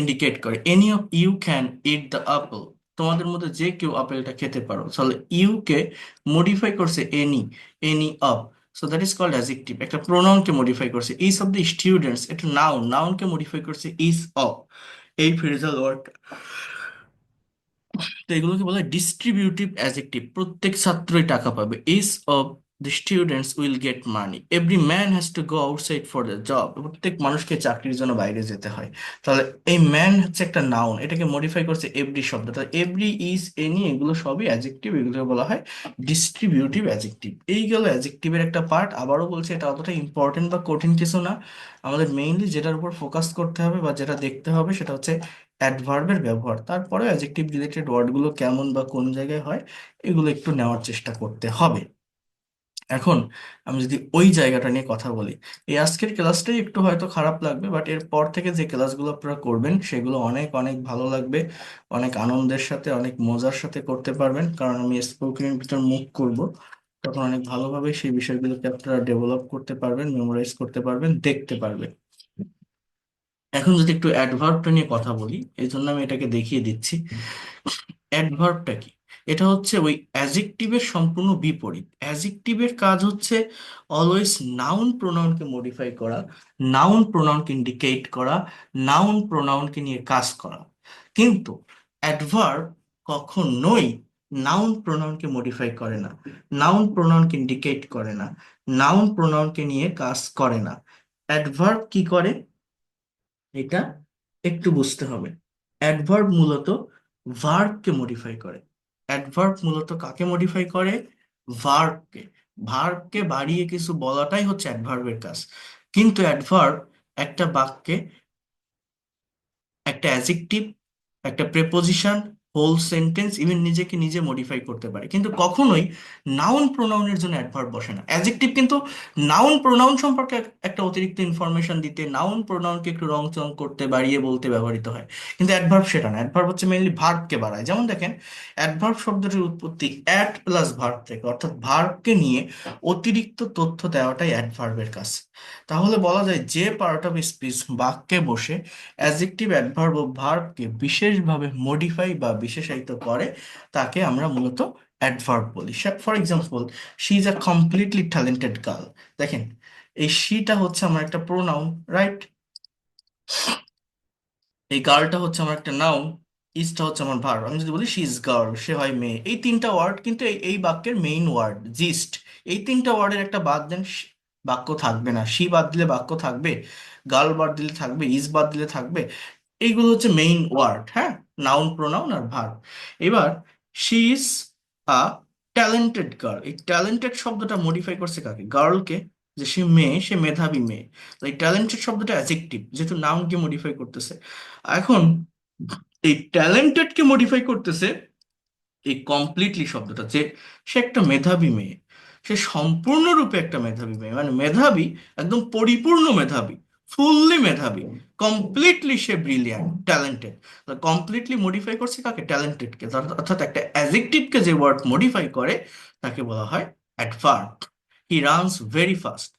ইন্ডিকেট করে। Any of you can eat the apple, তোমাদের মধ্যে যে কেউ আপেলটা খেতে পারো। তাহলে ইউ কে মডিফাই করছে any, any of, so that is called adjective. একটা প্রোনাউনকে মডিফাই করছে ইজ অফ দ্য স্টুডেন্টস, একটা নাউন, নাউনকে মডিফাই করছে ইজ অফ, এই ফ্রেজাল ওয়ার্ড। তো এগুলোকে বলা হয় ডিস্ট্রিবিউটিভ অ্যাডজেক্টিভ। প্রত্যেক ছাত্রই টাকা পাবে। Is of the students will get money. Every man has to go outside for the job, প্রত্যেক মানুষকে চাকরির জন্য বাইরে যেতে হয়। তাহলে এই ম্যান হচ্ছে একটা নাউন, এটাকে মডিফাই করছে এভরি শব্দ। তাহলে এভরি, ইজ, এনি, এগুলো সবই অ্যাডজেক্টিভ, এগুলোকে বলা হয় ডিস্ট্রিবিউটিভ অ্যাডজেক্টিভ। এই গেল অ্যাডজেক্টিভের একটা পার্ট। আবারও বলছি, এটা অতটা ইম্পর্টেন্ট বা কঠিন কিছু না। আমাদের মেইনলি যেটার উপর ফোকাস করতে হবে বা যেটা দেখতে হবে সেটা হচ্ছে অ্যাডভার্বের ব্যবহার। তারপরে অ্যাডজেক্টিভ রিলেটেড ওয়ার্ডগুলো কেমন বা কোন জায়গায় হয় এগুলো একটু নেওয়ার চেষ্টা করতে হবে। এখন আমি যদি ওই জায়গাটা নিয়ে কথা বলি, এই আজকের ক্লাসটাই একটু হয়তো খারাপ লাগবে, বাট এর পর থেকে যে ক্লাসগুলো আপনারা করবেন সেগুলো অনেক অনেক ভালো লাগবে। অনেক আনন্দের সাথে, অনেক মজার সাথে করতে পারবেন, কারণ আমি স্পোকেনের ভিতর মুভ করব। তখন অনেক ভালোভাবে সেই বিষয়গুলোকে আপনারা ডেভেলপ করতে পারবেন, মেমোরাইজ করতে পারবেন, দেখতে পারবেন। এখন যদি একটু অ্যাডভার্বটা নিয়ে কথা বলি, এই জন্য আমি এটাকে দেখিয়ে দিচ্ছি। অ্যাডভার্বটা কি? এটা হচ্ছে ওই অ্যাজেক্টিভের সম্পূর্ণ বিপরীত। অ্যাজেক্টিভের কাজ হচ্ছে অলওয়েজ নাউন প্রোনাউনকে মডিফাই করা, নাউন প্রোনাউনকে ইন্ডিকেট করা, নাউন প্রোনাউনকে নিয়ে কাজ করা। কিন্তু অ্যাডভার্ব কখনোই নাউন প্রোনাউনকে মডিফাই করে না, নাউন প্রোনাউনকে ইন্ডিকেট করে না, নাউন প্রোনাউনকে নিয়ে কাজ করে না। অ্যাডভার্ব কি করে এটা একটু বুঝতে হবে। অ্যাডভার্ব মূলত ভার্বকে মডিফাই করে। অ্যাডভার্ব মূলত কাকে মডিফাই করে? ভার্বকে। ভার্বকে বাড়িয়ে কিছু বলাটাই হচ্ছে অ্যাডভার্বের কাজ। কিন্তু অ্যাডভার্ব একটা বাক্যে একটা অ্যাজেক্টিভ, একটা প্রেপোজিশন, হোল সেন্টেন্স, ইভেন নিজেকে নিজে মডিফাই করতে পারে, কিন্তু কখনোই নাউন প্রোনাউনের জন্য অ্যাডভার্ব বসে না। অ্যাজেক্টিভ কিন্তু নাউন প্রোনাউন সম্পর্কে একটা অতিরিক্ত ইনফরমেশন দিতে, নাউন প্রোনাউনকে একটু রং চং করতে, বাড়িয়ে বলতে ব্যবহৃত হয়। কিন্তু অ্যাডভার্ব সেটা না। অ্যাডভার্ব হচ্ছে মেইনলি ভার্বকে বাড়ায়। যেমন দেখেন, অ্যাডভার্ব শব্দটির উৎপত্তি অ্যাট প্লাস ভার্ব থেকে, অর্থাৎ ভার্বকে নিয়ে অতিরিক্ত তথ্য দেওয়াটাই অ্যাডভার্বের কাজ। তাহলে বলা যায় যে পার্ট অফ স্পিচ বাক্যে বসে অ্যাডজেক্টিভ, অ্যাডভার্ব ও ভার্বকে বিশেষভাবে মডিফাই বা বিশেষায়িত করে, তাকে আমরা মূলত অ্যাডভার্ব বলি। For example, she is a completely talented girl. দেখেন, এই শিটা হচ্ছে আমার একটা প্রোনাউন, রাইট? এই গার্লটা হচ্ছে আমার একটা নাউন, ইজটা হচ্ছে আমার ভার্ব। আমি যদি বলি শি ইজ গার্ল, সে হয় মেয়ে, এই তিনটা ওয়ার্ড কিন্তু এই এই বাক্যের মেইন ওয়ার্ড, জিস্ট। এই তিনটা ওয়ার্ডের একটা বাদ দেন, বাক্য থাকবে না। শি বাদ দিলে বাক্য থাকবে, গার্ল বাদ দিলে থাকবে, ইজ বাদ দিলে থাকবে। এইগুলো হচ্ছে মেইন ওয়ার্ড, হ্যাঁ, নাউন প্রোনাউন আর ভার্ব। এবার she is a talented girl, এই ট্যালেন্টেড শব্দটা মডিফাই করছে কাকে? গার্লকে। যে সে মেয়ে, সে মেধাবী মেয়ে। তো এই ট্যালেন্টেড শব্দটা অ্যাজেক্টিভ, যেহেতু নাউনকে মডিফাই করতেছে। এখন এই ট্যালেন্টেড কে মডিফাই করতেছে এই কমপ্লিটলি শব্দটা, যে সে একটা মেধাবী মেয়ে, সে সম্পূর্ণরূপে একটা মেধাবী মেয়ে, মানে মেধাবী, একদম পরিপূর্ণ মেধাবী, ফুললি মেধাবী, কমপ্লিটলি সে ব্রিলিয়ান্ট, ট্যালেন্টেড। কমপ্লিটলি মডিফাই করছে কাকে? ট্যালেন্টেডকে। অর্থাৎ একটা অ্যাজেক্টিভকে যে ওয়ার্ড মডিফাই করে তাকে বলা হয় adverb. He runs very fast.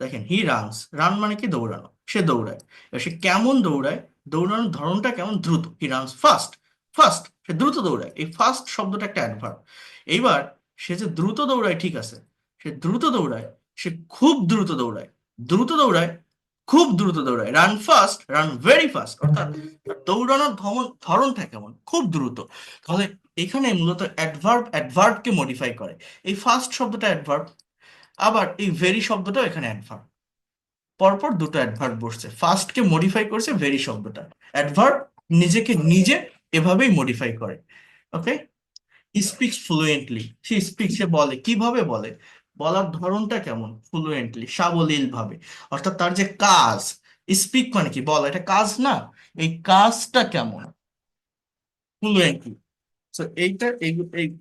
দেখেন, হি রানস, রান মানে কি? দৌড়ানো। সে দৌড়ায়। এবার সে কেমন দৌড়ায়? দৌড়ানোর ধরনটা কেমন? দ্রুত। He runs fast. ফাস্ট, সে দ্রুত দৌড়ায়। এই ফাস্ট শব্দটা একটা অ্যাডভার্ব। এইবার সে যে দ্রুত দৌড়ায়, ঠিক আছে, সে দ্রুত দৌড়ায়, সে খুব দ্রুত দৌড়ায়, দ্রুত দৌড়ায়, খুব দ্রুত দৌড়ায়, run fast, run very fast. অর্থাৎ তার দৌড়ানোর ধরনটা কেমন? খুব দ্রুত। তাহলে এখানে মূলত অ্যাডভার্ব অ্যাডভার্বকে মডিফাই করে। এই ফাস্ট শব্দটা অ্যাডভার্ব, আবার এই ভেরি শব্দটাও এখানে অ্যাডভার্ব। পরপর দুটো অ্যাডভার্ব বসছে, ফার্স্টকে মডিফাই করছে ভেরি শব্দটা। অ্যাডভার্ব নিজেকে নিজে এভাবেই মডিফাই করে। ওকে। স্পিক্স ফ্লুয়েন্টলি, সে স্পিক, সে বলে। কিভাবে বলে? বলার ধরনটা কেমন? ফ্লুয়েন্টলি, সাবলীল ভাবে। অর্থাৎ তার যে কাজ, স্পিক মানে কি? বলা, এটা কাজ না? এই কাজটা কেমন? ফ্লুয়েন্টলি। তো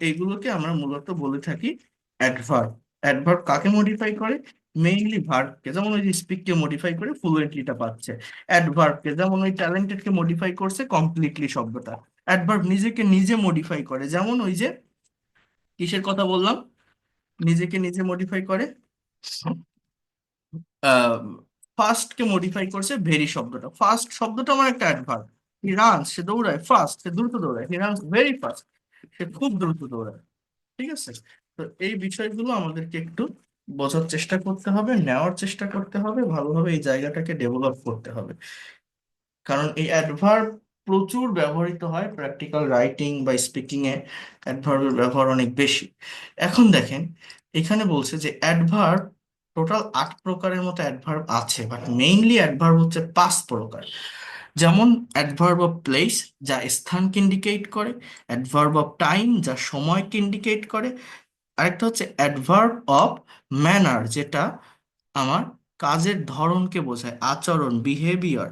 এইগুলোকে আমরা মূলত বলে থাকি অ্যাডভার্ব। অ্যাডভার্ব কাকে মডিফাই করে? মেইনলি ভার্বকে। যেমন ওই যে স্পিককে মডিফাই করে ফ্লুয়েন্টলিটা পাচ্ছে। অ্যাডভার্বকে, যেমন ওই ট্যালেন্টেডকে মডিফাই করছে কমপ্লিটলি শব্দটা। অ্যাডভার্ব নিজেকে নিজে মডিফাই করে, যেমন ওই যে কিসের কথা বললাম? নিজেকে নিজে মডিফাই করে, ফাস্ট কে মডিফাই করছে ভেরি শব্দটা। ফাস্ট শব্দটা আমার একটা অ্যাডভার্ব। হি রানস, সে দৌড়ায়। ফাস্ট, সে দ্রুত দৌড়ায়। হি রানস ভেরি ফাস্ট, সে খুব দ্রুত দৌড়ায়। ঠিক আছে। তো এই বিষয়গুলো আমাদেরকে একটু বোঝার চেষ্টা করতে হবে, নেওয়ার চেষ্টা করতে হবে, ভালোভাবে এই জায়গাটাকে ডেভেলপ করতে হবে। কারণ এই অ্যাডভার্ব প্রচুর ব্যবহৃত হয় প্র্যাকটিক্যাল রাইটিং বা স্পিকিং এ। অ্যাডভার্বের ব্যবহার অনেক বেশি। এখন দেখেন, এখানে বলছে যে অ্যাডভার্ব টোটাল 8 প্রকারের মতো অ্যাডভার্ব আছে, বাট মেইনলি অ্যাডভার্ব হচ্ছে 5 প্রকার। যেমন অ্যাডভার্ব অফ প্লেস, যা স্থানকে ইন্ডিকেট করে। অ্যাডভার্ব অফ টাইম, যা সময়কে ইন্ডিকেট করে। আরেকটা হচ্ছে অ্যাডভার্ব অফ ম্যানার, যেটা আমার কাজের ধরনকে বোঝায়, আচরণ, বিহেভিয়ার।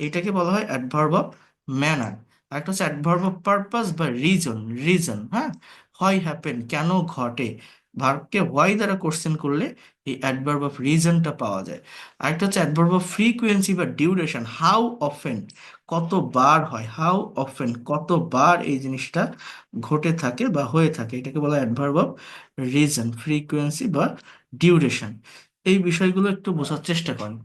এটাকে বলা হয় অ্যাডভার্ব অফ ম্যানার। আরেকটা হচ্ছে অ্যাডভার্ব অফ পারপাস বা রিজন, রিজন, হ্যাঁ, হোয়াই হ্যাপেন, কেন ঘটে। ভার্বকে হোয়াই দ্বারা কোশ্চেন করলে এই অ্যাডভার্ব অফ রিজনটা পাওয়া যায়। আরেকটা হচ্ছে অ্যাডভার্ব অফ ফ্রিকুয়েন্সি বা ডিউরেশন, হাউ অফেন, কতবার হয়, হাউ অফেন, কতবার এই জিনিসটা ঘটে থাকে বা হয়ে থাকে, এটাকে বলা হয় অ্যাডভার্ব অফ রিজন, ফ্রিকোয়েন্সি বা ডিউরেশন। এই বিষয়গুলো একটু বোঝার চেষ্টা করেন।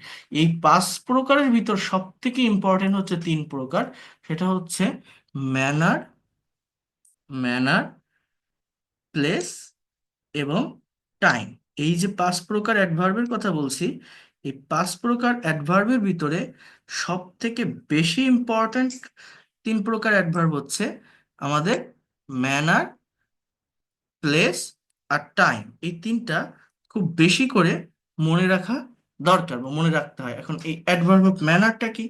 এই 5 প্রকারের ভিতর সব থেকে ইম্পর্টেন্ট হচ্ছে 3 প্রকার। সেটা হচ্ছে ম্যানার, ম্যানার, প্লেস এবং টাইম। এই যে 5 প্রকার অ্যাডভার্বের কথা বলছি, এই 5 প্রকার অ্যাডভার্বের ভিতরে সব থেকে বেশি ইম্পর্ট্যান্ট তিন প্রকার অ্যাডভার্ব হচ্ছে আমাদের: ম্যানার, প্লেস আর টাইম। এই তিনটা খুব বেশি করে মনে রাখা দরকার বা মনে রাখতে হয়। এখন এই অ্যাডভার্ব অফ ম্যানারটা কি?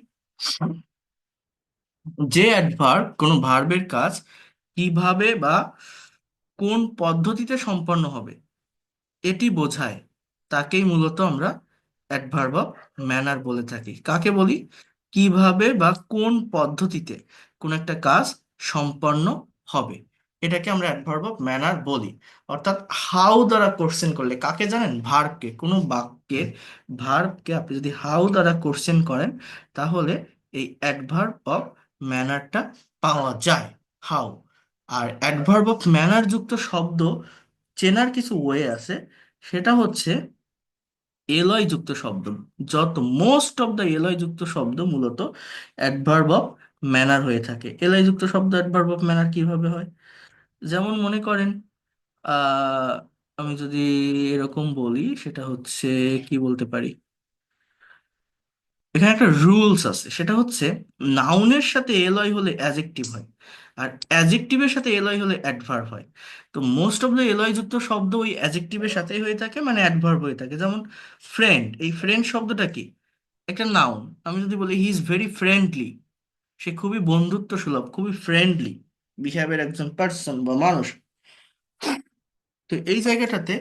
যে অ্যাডভার্ব কোনো ভার্বের কাজ কিভাবে বা কোন পদ্ধতিতে সম্পন্ন হবে এটি বোঝায়, তাকেই মূলত আমরা অ্যাডভার্ব অফ ম্যানার বলে থাকি। কাকে বলি? কিভাবে বা কোন পদ্ধতিতে কোন একটা কাজ সম্পন্ন হবে, এটাকে আমরা অ্যাডভার্ব অফ ম্যানার বলি। অর্থাৎ হাউ দ্বারা কোশ্চেন করলে, কাকে জানেন? ভার্বকে। কোনো বাক্যের ভার্বকে আপনি যদি হাউ দ্বারা কোশ্চেন করেন, তাহলে এই অ্যাডভার্ব অফ ম্যানারটা পাওয়া যায়। হাউ। আর অ্যাডভার্ব অফ ম্যানার যুক্ত শব্দ চেনার কিছু ওয়ে আছে। সেটা হচ্ছে এলয় যুক্ত শব্দ। যত মোস্ট অফ দ্য এলয় যুক্ত শব্দ মূলত অ্যাডভার্ব অফ ম্যানার হয়ে থাকে। এলয় যুক্ত শব্দ অ্যাডভার্ব অফ ম্যানার কিভাবে হয়? যেমন মনে করেন, আহ আমি যদি এরকম বলি, সেটা হচ্ছে, কি বলতে পারি, এখানে একটা রুলস আছে। সেটা হচ্ছে নাউনের সাথে এলয় হলে অ্যাজেক্টিভ হয়, আর অ্যাজেক্টিভের সাথে এলয় হলে অ্যাডভার্ব হয়। তো মোস্ট অফ দ্য এলয় যুক্ত শব্দ ওই অ্যাজেক্টিভের সাথেই হয়ে থাকে, মানে অ্যাডভার্ব হয়ে থাকে। যেমন ফ্রেন্ড, এই ফ্রেন্ড শব্দটা কি? একটা নাউন। আমি যদি বলি হি ইজ ভেরি ফ্রেন্ডলি, সে খুবই বন্ধুত্ব সুলভ, খুবই ফ্রেন্ডলি বিহেভের একজন পার্সন বা মানুষ। তো এই জায়গাটাতে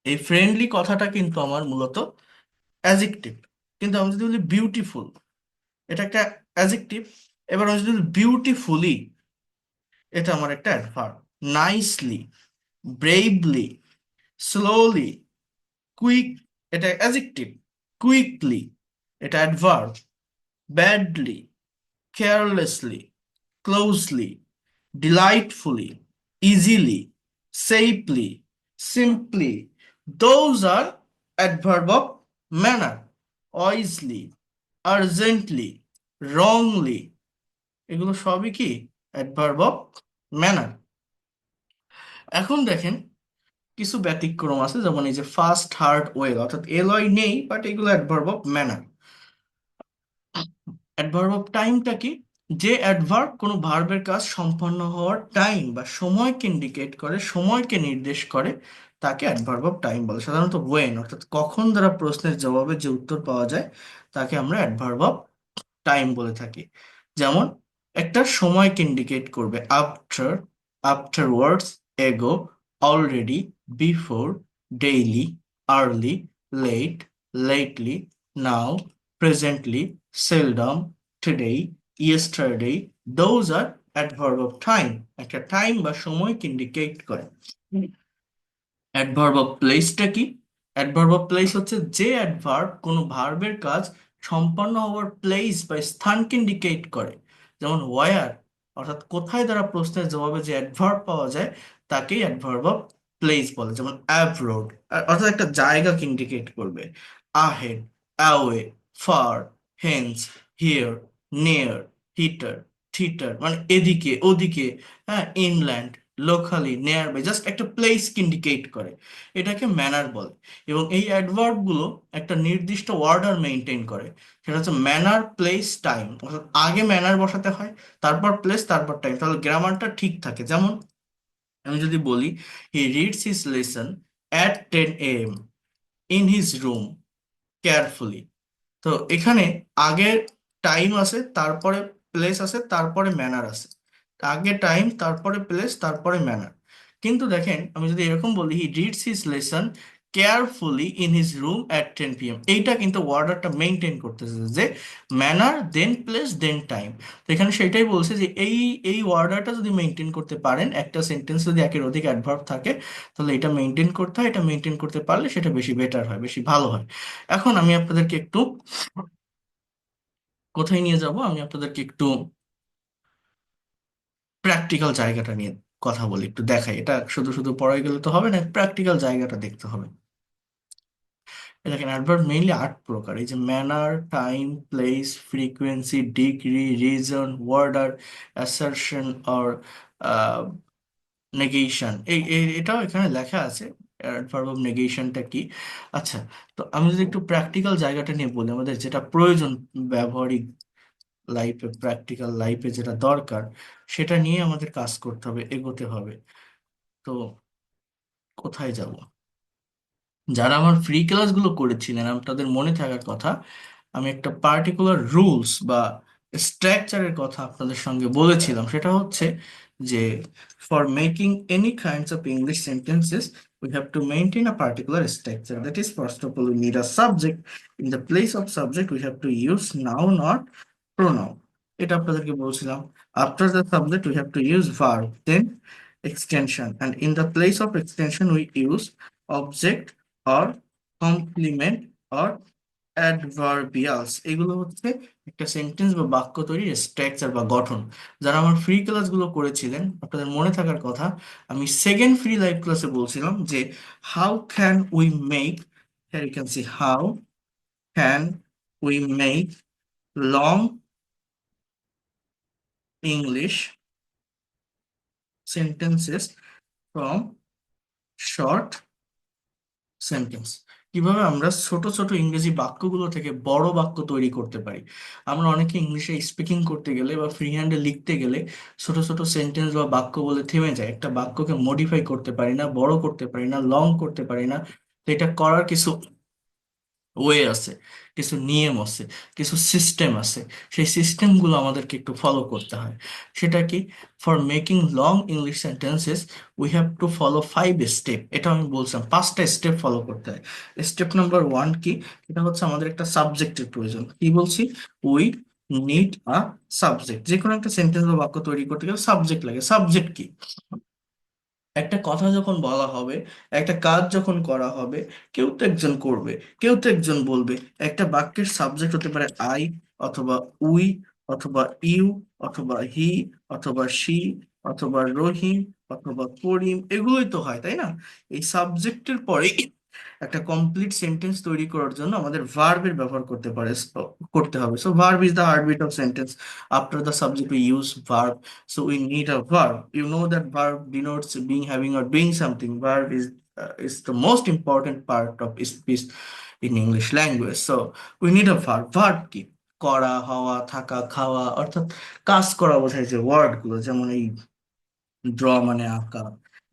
এই ফ্রেন্ডলি কথাটা কিন্তু আমার মূলত অ্যাজেক্টিভ। কিন্তু আমি যদি বলি বিউটিফুল, এটা একটা অ্যাজেক্টিভ। এবার আমি যদি বিউটিফুলি, এটা আমার একটা adverb. Nicely, bravely, slowly, quick, এটা অ্যাজেক্টিভ। কুইকলি, এটা adverb. Badly, carelessly, closely, delightfully, easily, safely, simply, those are adverb of manner. Wisely, urgently, wrongly, এগুলো সবই কি অ্যাডভার্ব অফ ম্যানার। এখন দেখেন, কিছু ব্যতিক্রম আছে, যেমন এই যে ফাস্ট, হার্ড, ওয়েল, অর্থাৎ এলয় নেই, বাট এগুলো adverb of manner. Adverb of টাইমটা কি? যে অ্যাডভার্ব কোনো ভার্বের কাজ সম্পন্ন হওয়ার টাইম বা সময়কে ইন্ডিকেট করে, সময়কে নির্দেশ করে, তাকে অ্যাডভার্ব অফ টাইম বলে। সাধারণত ওয়েন, অর্থাৎ কখন দ্বারা প্রশ্নের জবাবে যে উত্তর পাওয়া যায়, তাকে আমরা অ্যাডভার্ব অফ টাইম বলে থাকি। যেমন একটা সময়কে ইন্ডিকেট করবে: after, afterwards, ago, already, before, daily, early, late, lately, now, presently, seldom, today, yesterday. Those are adverb of time, একটা টাইম বা সময়কে ইন্ডিকেট করে। অ্যাডভার্ব অফ প্লেসটা কি? অ্যাডভার্ব অফ প্লেস হচ্ছে যে অ্যাডভার্ব কোনো ভার্বের কাজ সম্পন্ন হওয়ার প্লেস বা স্থানকে ইন্ডিকেট করে। যেমন ওয়ার, অর্থাৎ কোথায় দ্বারা প্রশ্নের জবাবে যে অ্যাডভার্ব পাওয়া যায়, তাকেই অ্যাডভার্ব অফ প্লেস বলে। যেমন অ্যাব্রোড, অর্থাৎ একটা জায়গাকে ইন্ডিকেট করবে। Ahead, away, far, hence, here, near, hither, thither, মানে এদিকে ওদিকে। হ্যাঁ, inland, locally, nearby, just একটা প্লেসকে ইন্ডিকেট করে। এটাকে ম্যানার বলে। এবং এই অ্যাডভার্ব গুলো একটা নির্দিষ্ট অর্ডার মেনটেন করে। সেটা হচ্ছে ম্যানার, প্লেস, টাইম। অর্থাৎ আগে ম্যানার বসাতে হয়, তারপর প্লেস, তারপর টাইম, তাহলে গ্রামারটা ঠিক থাকে। যেমন আমি যদি বলি he reads his lesson at 10 AM in his room carefully. তো এখানে আগে টাইম আছে, তারপরে প্লেস আছে, তারপরে ম্যানার আছে। আগে টাইম, তারপরে প্লেস, তারপরে ম্যানার। কিন্তু দেখেন, আমি যদি এরকম বলি he reads his lesson carefully in his room at 10 PM, এইটা কিন্তু অর্ডারটা মেনটেন করতেছে যে ম্যানার, দেন প্লেস, দেন টাইম। তো এখানে সেটাই বলছে যে এই এই অর্ডারটা যদি মেনটেন করতে পারেন, একটা সেন্টেন্স যদি একের অধিক অ্যাডভার্ব থাকে, তাহলে এটা মেনটেন করতে হয়। এটা মেনটেন করতে পারলে সেটা বেশি বেটার হয়, বেশি ভালো হয়। এখন আমি আপনাদেরকে একটু কোথায় নিয়ে যাব, আমি আপনাদেরকে একটু প্র্যাকটিক্যাল জায়গাটা নিয়ে কথা বলি, একটু দেখাই। এটা শুধু শুধু পড়াই গেলে তো হবে না, প্র্যাকটিক্যাল জায়গাটা দেখতে হবে। এই দেখেন, অ্যাডভার্ব মেইনলি 8 প্রকার। এই যে manner, time, place, frequency, degree, reason, order, assertion or negation. এটাও এখানে লেখা আছে, অ্যাডভার্ব অফ নেগেশনটা কি। আচ্ছা, তো আমি যদি একটু প্র্যাকটিক্যাল জায়গাটা নিয়ে বলি, আমাদের যেটা প্রয়োজন ব্যবহারিক লাইফে, প্র্যাকটিক্যাল লাইফে যেটা দরকার সেটা নিয়ে আমাদের কাজ করতে হবে, এগোতে হবে। তো কোথায় যাব? যারা আমার ফ্রি ক্লাসগুলো করেছিলেন আপনাদের মনে থাকার কথা, আমি একটা পার্টিকুলার রুলস বা স্ট্রাকচারের কথা আপনাদের সঙ্গে বলেছিলাম। সেটা হচ্ছে যে for making any kinds of English sentences we have to maintain a particular structure. That is, first of all, we need a subject. In the place of subject, we have to use noun or pronoun. এটা আপনাদেরকে বলছিলাম। After the subject, we have to use verb, then extension. And in the place of extension, we use object or complement or adverbials. এগুলো হচ্ছে একটা sentence বা বাক্য তৈরির structure বা গঠন। যারা আমার ফ্রি ক্লাসগুলো করেছিলেন আপনাদের মনে থাকার কথা, আমি সেকেন্ড ফ্রি লাইভ ক্লাসে বলছিলাম যে how can we make, here you can see how can we make long English sentences from short sentence. কিভাবে আমরা ছোট ছোট ইংরেজি বাক্যগুলো থেকে বড় বাক্য তৈরি করতে পারি। আমরা অনেকে ইংলিশে স্পিকিং করতে গেলে বা ফ্রি হ্যান্ডে লিখতে গেলে ছোট ছোট সেন্টেন্স বা বাক্য বলে থেমে যায়, একটা বাক্যকে মডিফাই করতে পারি না, বড় করতে পারি না, লং করতে পারি না। তো এটা করার কিছু ওয়ে আছে, কিছু নিয়ম আছে, কিছু সিস্টেম আছে। সেই সিস্টেমগুলো আমাদেরকে একটু ফলো করতে হয়। সেটা কি? For making long English sentences we have to follow 5 step. এটা আমি বলছিলাম 5টা স্টেপ ফলো করতে হয়। স্টেপ নাম্বার 1 কি? এটা হচ্ছে আমাদের একটা সাবজেক্টের প্রয়োজন। কি বলছি? We need a subject. যে কোনো একটা সেন্টেন্স বা বাক্য তৈরি করতে গেলে সাবজেক্ট লাগে। সাবজেক্ট কি? একটা কথা যখন বলা হবে, একটা কাজ যখন করা হবে, কেউ তো একজন করবে, কেউ তো একজন বলবে। একটা বাক্যের সাবজেক্ট হতে পারে আই, অথবা উই, অথবা ইউ, অথবা হি, অথবা সি, অথবা রহিম, অথবা করিম। এগুলোই তো হয়, তাই না? এই সাবজেক্টের পরে একটা কমপ্লিট সেন্টেন্স তৈরি করার জন্য আমাদের ভার্বের ব্যবহার করতে হবে। So verb is the heartbeat of sentence. After the subject we use verb. So we need a verb. You know that verb denotes being, having, or doing something. Verb is the most important part of speech in English language. So we need a verb. Verb কি? করা, হওয়া, থাকা, খাওয়া, অর্থাৎ কাজ করা বোঝায় যে ওয়ার্ড গুলো, যেমন এই ড্র মানে আঁকা,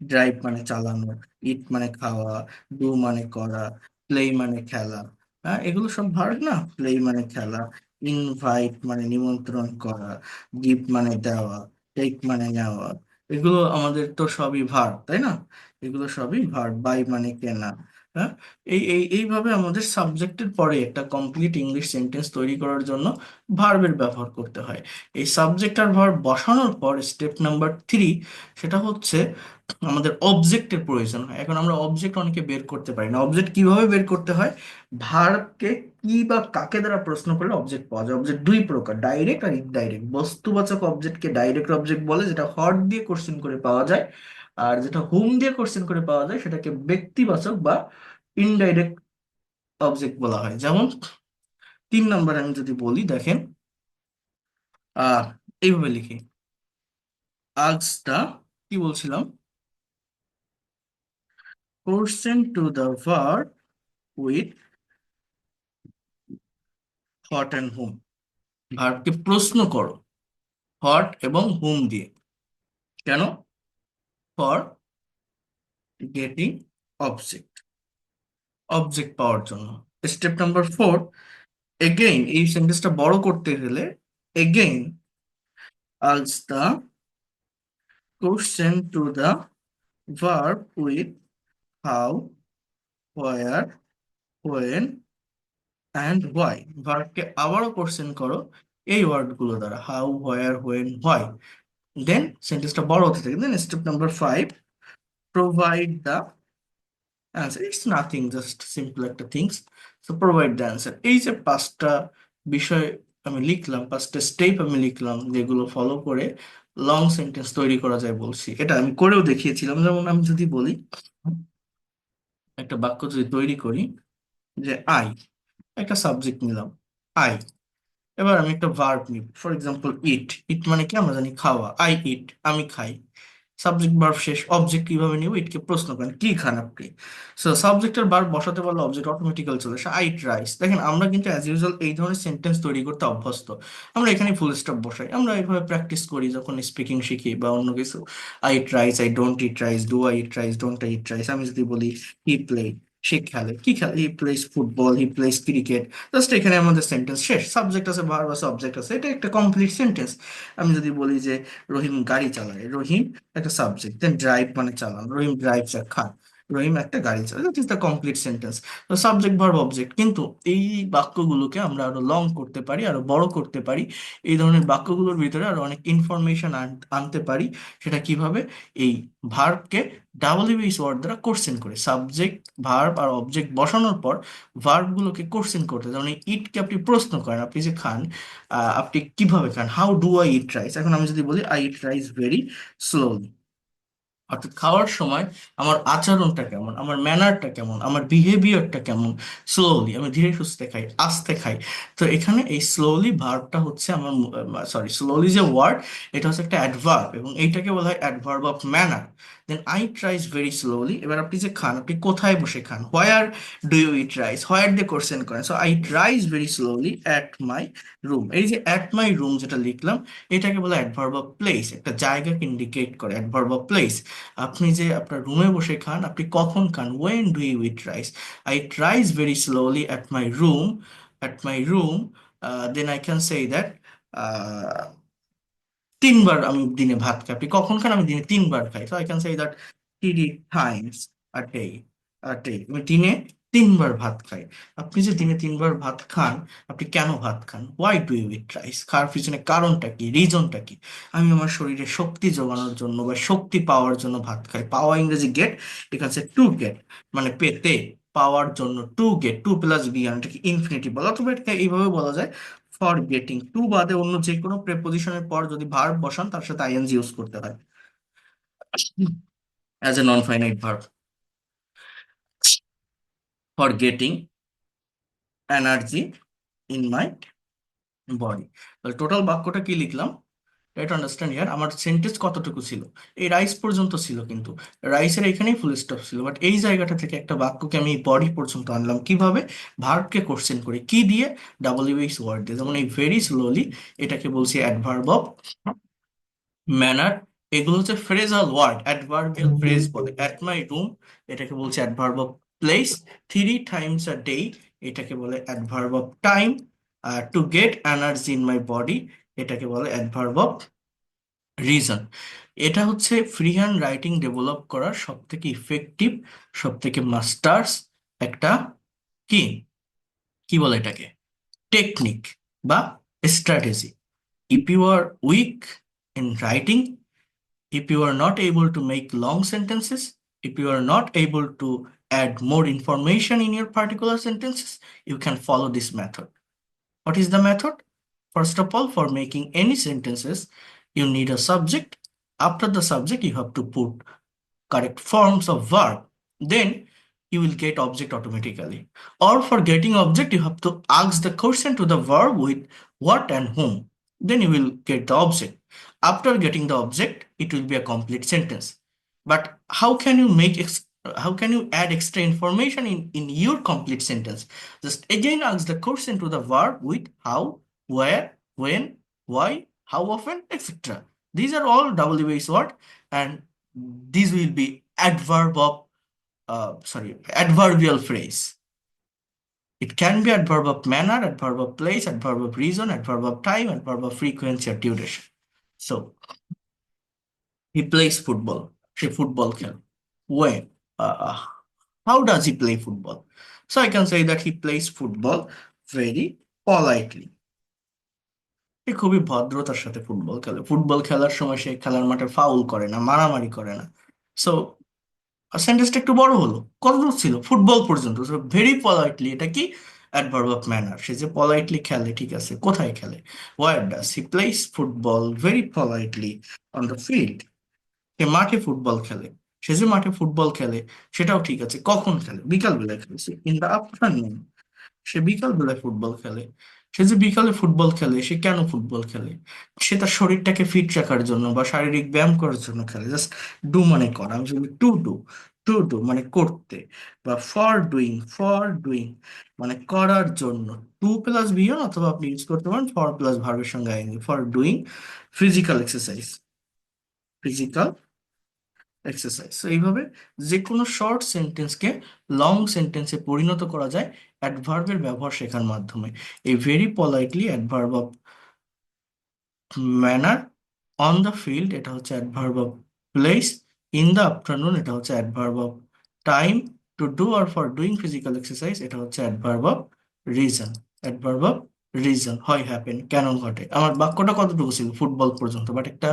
ড্রাইভ মানে চালানো, ইট মানে খাওয়া, ডু মানে করা, প্লে মানে খেলা। হ্যাঁ, এগুলো সব ভার্ব না? প্লে মানে খেলা, ইনভাইট মানে নিমন্ত্রণ করা, গিফট মানে দেওয়া, টেক মানে নেওয়া। এগুলো আমাদের তো সবই ভার্ব, তাই না? এগুলো সবই ভার্ব। বাই মানে কেনা। হ্যাঁ, এইভাবে আমাদের সাবজেক্টের পরে একটা কমপ্লিট ইংলিশ সেন্টেন্স তৈরি করার জন্য ভার্বের ব্যবহার করতে হয়। এই সাবজেক্ট আর ভার্ব বসানোর পর স্টেপ নাম্বার 3, সেটা হচ্ছে আমাদের অবজেক্টের প্রয়োজন হয়। এখন আমরা অবজেক্ট অনেকে বের করতে পারি না। অবজেক্ট কিভাবে বের করতে হয়? ভার্বকে কি বা কাকে দ্বারা প্রশ্ন করলে অবজেক্ট পাওয়া যায়। অবজেক্ট দুই প্রকার, ডাইরেক্ট আর ইনডাইরেক্ট। বস্তুবাচক অবজেক্টকে ডাইরেক্ট অবজেক্ট বলে, যেটা হট দিয়ে কোশ্চেন করে পাওয়া যায়। আর যেটা হুম দিয়ে কোশ্চেন করে পাওয়া যায় সেটাকে ব্যক্তিবাচক বা ইনডাইরেক্ট অবজেক্ট বলা হয়। যেমন 3 নম্বর আমি যদি বলি, দেখেন, আহ এইভাবে লিখি, আজটা, কি বলছিলাম? Question to the verb with hot and whom। ভার্বকে প্রশ্ন করো হট এবং হুম দিয়ে। কেন? ফর গেটিং অবজেক্ট, অবজেক্ট পাওয়ার জন্য। স্টেপ নাম্বার 4, এগেইন এই সেন্টেন্সটা বড় করতে গেলে again ask the question to the verb with how, where, when and why. ভার্বকে আবারও কোশ্চেন করো এই ওয়ার্ড গুলো দ্বারা, how, where, when, why. Then সেন্টেন্সটা বড় হতে থাকে। Then step number 5, provide the answer. It's nothing, just simple একটা things. So provide the answer. এই যে 5টা বিষয় আমি লিখলাম, 5টা স্টেপ আমি লিখলাম, যেগুলো ফলো করে লং সেন্টেন্স তৈরি করা যায় বলছি। এটা আমি করেও দেখিয়েছিলাম। যেমন আমি যদি বলি, একটা বাক্য যদি তৈরি করি যে আই, একটা সাবজেক্ট নিলাম আই, এবার আমি একটা ভার্ব নিব, ফর এক্সাম্পল ইট। ইট মানে কি? আমরা জানি খাওয়া। আই ইট, আমি খাই। সাবজেক্ট ভার্ব শেষ, অবজেক্ট কিভাবে নিব, ইটকে প্রশ্ন করেন কি খান আপনি। সো সাবজেক্টের ভার্ব বসাতে পারলে অবজেক্ট অটোমেটিক্যালি চলে আসে, আই ইট রাইস। দেখেন আমরা কিন্তু অ্যাজ ইউজুয়াল এই ধরনের সেন্টেন্স তৈরি করতে অভ্যস্ত, আমরা এখানে ফুল স্টপ বসাই, আমরা এইভাবে প্র্যাকটিস করি যখন স্পিকিং শিখি বা অন্য কিছু। I eat rice, I don't eat rice, do I eat rice, don't I eat rice. আমি যদি বলি হি প্লে, সে খেলে, কি খেলে, হি plays football, he plays cricket, just এখানে আমাদের সেন্টেন্স শেষ। সাবজেক্ট আছে, ভার্ব আছে, অবজেক্ট আছে, এটা একটা কমপ্লিট সেন্টেন্স। আমি যদি বলি যে রহিম গাড়ি চালায়, রহিম একটা সাবজেক্ট, দেন ড্রাইভ মানে চালান, রহিম ড্রাইভস এ কার, রহিম একটা গাড়ি চালায়, that is the complete sentence. তো সাবজেক্ট ভার্ব অবজেক্ট, কিন্তু এই বাক্যগুলোকে আমরা আরো লং করতে পারি, আরো বড় করতে পারি, এই ধরনের বাক্যগুলোর ভিতরে আরো অনেক ইনফরমেশন আনতে পারি। সেটা কিভাবে? এই ভার্বকে ডাব্লিউএইচ ওয়ার্ড দ্বারা কোর্সেন করে, সাবজেক্ট ভার্ব আর অবজেক্ট বসানোর পর ভার্বগুলোকে কোর্সেন করতে, যেমন ইটকে আপনি প্রশ্ন করেন, আপনি যে খান, আপনি কিভাবে খান, how do I eat rice. এখন আমি যদি বলি I eat rice very slowly, অর্থাৎ খাওয়ার সময় আমার আচরণটা কেমন, আমার ম্যানারটা কেমন, আমার বিহেভিয়ারটা কেমন, স্লোলি, আমি ধীরে সুস্থে খাই, আস্তে খাই। তো এখানে এই স্লোলি ভার্বটা হচ্ছে আমার, সরি, স্লোলি যে ওয়ার্ড, এটা হচ্ছে একটা অ্যাডভার্ব, এবং এইটাকে বলা হয় adverb of manner. Then I eat rice very slowly, এবার আপনি যে খান, আপনি কোথায় বসে খান, where do you eat rice, where দিয়ে কোশ্চেন করেন। So I eat rice very slowly at my room, এই যে অ্যাট মাই রুম যেটা লিখলাম, এটাকে বলে অ্যাডভার্ব অফ প্লেস, একটা জায়গাকে ইন্ডিকেট করে অ্যাডভার্ব অফ প্লেস। আপনি যে আপনার রুমে বসে খান, আপনি কখন খান, when do you eat rice, I eat rice very slowly at my room, at my room. Then I can say that তিনবার আমি দিনে ভাত খাই, আপনি কখন খান, আমি দিনে তিনবার খাই, তো I can say that 3 times a day, আমি দিনে তিনবার ভাত খাই। আপনি যে দিনে তিনবার ভাত খান, আপনি কেন ভাত খান, why do you eat rice, খাওয়ার পিছনে কারণটা কি, রিজনটা কি? আমি আমার শরীরে শক্তি যোগানোর জন্য বা শক্তি পাওয়ার জন্য ভাত খাই। পাওয়া ইংরেজি গেট, এখানে টু গেট, মানে পেতে, পাওয়ার জন্য, to get, to plus be, এটাকে ইনফিনিটিভ বলা, অথবা এটাকে এইভাবে বলা যায়, ফর গেটিং। টু বাদে অন্য যে কোনো প্রেপোজিশনের পর যদি ভার্ব বসান, তার সাথে আইএনজি ইউজ করতে হয় as a non finite verb, for getting energy in my body. তাহলে টোটাল বাক্যটা কি লিখলাম, ট্রাই টু আন্ডারস্ট্যান্ড হিয়ার। আমার সেন্টেন্স কতটুকু ছিল, এই রাইস পর্যন্ত ছিল, কিন্তু রাইসের এখানেই ফুল স্টপ ছিল, বাট এই জায়গাটা থেকে একটা বাক্যকে আমি বডি পর্যন্ত আনলাম কিভাবে, ভার্বকে কোশ্চেন করি কি দিয়ে, ডাব্লিউএইচ ওয়ার্ড দিয়ে। যেমন এই ভেরি স্লোলি, এটাকে বলছি অ্যাডভার্ব অফ ম্যানার। এগুলো হচ্ছে ফ্রেজাল ওয়ার্ড, অ্যাডভার্বিয়াল ফ্রেজ বলে। অ্যাট মাই রুম, এটাকে বলছে adverb of place. 3 times a day, এটাকে বলে অ্যাডভার্ব অফ টাইম। আর to get energy in my body, এটাকে বলে অ্যাডভার্ব অফ রিজন। এটা হচ্ছে ফ্রি হ্যান্ড রাইটিং ডেভেলপ করার সব থেকে ইফেক্টিভ, সব থেকে মাস্টার্স একটা, কি কি বলে এটাকে, টেকনিক বা strategy. If you are weak in writing, if you are not able to make long sentences, if you are not able to add more information in your particular sentences, you can follow this method. What is the method? First of all, for making any sentences, you need a subject. After the subject, you have to put correct forms of verb. Then you will get object automatically. Or for getting object, you have to ask the question to the verb with what and whom. Then you will get the object. After getting the object, it will be a complete sentence. But how can you how can you add extra information in your complete sentence? Just again ask the question to the verb with how, where, when, why, how often, etc. These are all WH word, and these will be adverbial phrase. It can be adverb of manner, adverb of place, adverb of reason, adverb of time, adverb of frequency or duration. So he plays football, say football খেলে, when, uh, how does he play football? So I can say that he plays football very politely. সে খুবই ভদ্রতার সাথে football খেলে, football খেলার সময় সে খেলার মাঠে foul করে না, মারামারি করে না। সো সেন্টেন্সটা একটু বড় হলো, কতদূর ছিল, ফুটবল পর্যন্ত। ভেরি পলাইটলি, এটা কি, অ্যাডভার্ব অফ ম্যানার। সে যে পলাইটলি খেলে, ঠিক আছে, কোথায় খেলে, where does he plays football very politely on the field, সে মাঠে ফুটবল খেলে। সে যে মাঠে ফুটবল খেলে, সেটাও ঠিক আছে, কখন খেলে, বিকাল বেলায় খেলেছে, ইন দ্য আফটারনুন। সে বিকাল বেলায় ফুটবল খেলে। সে যে বিকালে ফুটবল খেলে, সে কেন ফুটবল খেলে? সে তার শরীরটাকে ফিট রাখার জন্য বা শারীরিক ব্যায়াম করার জন্য খেলে। জাস্ট ডু মানে করা, আমি যদি টু ডু, টু ডু মানে করতে, বা ফর ডুইং মানে করার জন্য। টু প্লাস বিয়ন, অথবা আপনি ইউজ করতে পারেন ফর প্লাস ভার্বের সঙ্গে ING, for doing physical exercise, physical exercise. তো এইভাবে যে কোনো শর্ট সেন্টেন্সকে লং সেন্টেন্সে পরিণত করা যায় অ্যাডভার্বের ব্যবহার শেখার মাধ্যমে। এই very politely, adverb of manner, on the field এটা হচ্ছে adverb of place, in the afternoon এটা হচ্ছে adverb of time, to do আর ফর ডুইং ফিজিক্যাল এক্সারসাইজ এটা হচ্ছে adverb of reason. Adverb of reason, হয় হ্যাপেন কেন ঘটে। আমার বাক্যটা কতটুকু ছিল ফুটবল পর্যন্ত, বাট একটা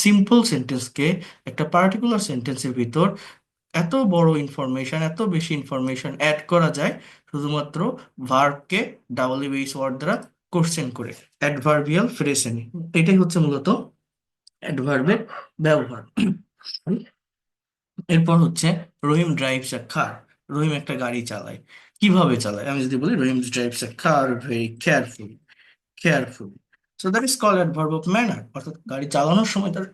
সিম্পল সেন্টেন্সকে একটা পার্টিকুলার সেন্টেন্সের ভিতর এত বড় ইনফরমেশন, এত বেশি ইনফরমেশন অ্যাড করা যায় শুধুমাত্র ভার্বকে ডাবল বেস ওয়ার্ড দ্বারা কোশ্চেন করে, অ্যাডভার্বিয়াল ফ্রেজ এনে। এটাই হচ্ছে মূলত অ্যাডভার্বের ব্যবহার। এরপর হচ্ছে রহিম ড্রাইভস এ কার। রহিম একটা গাড়ি চালায়। কিভাবে চালায়? আমি যদি বলি Rahim drives a car very carefully, carefully. So that is called adverb of manner, অর্থাৎ গাড়ি চালানোর সময় তার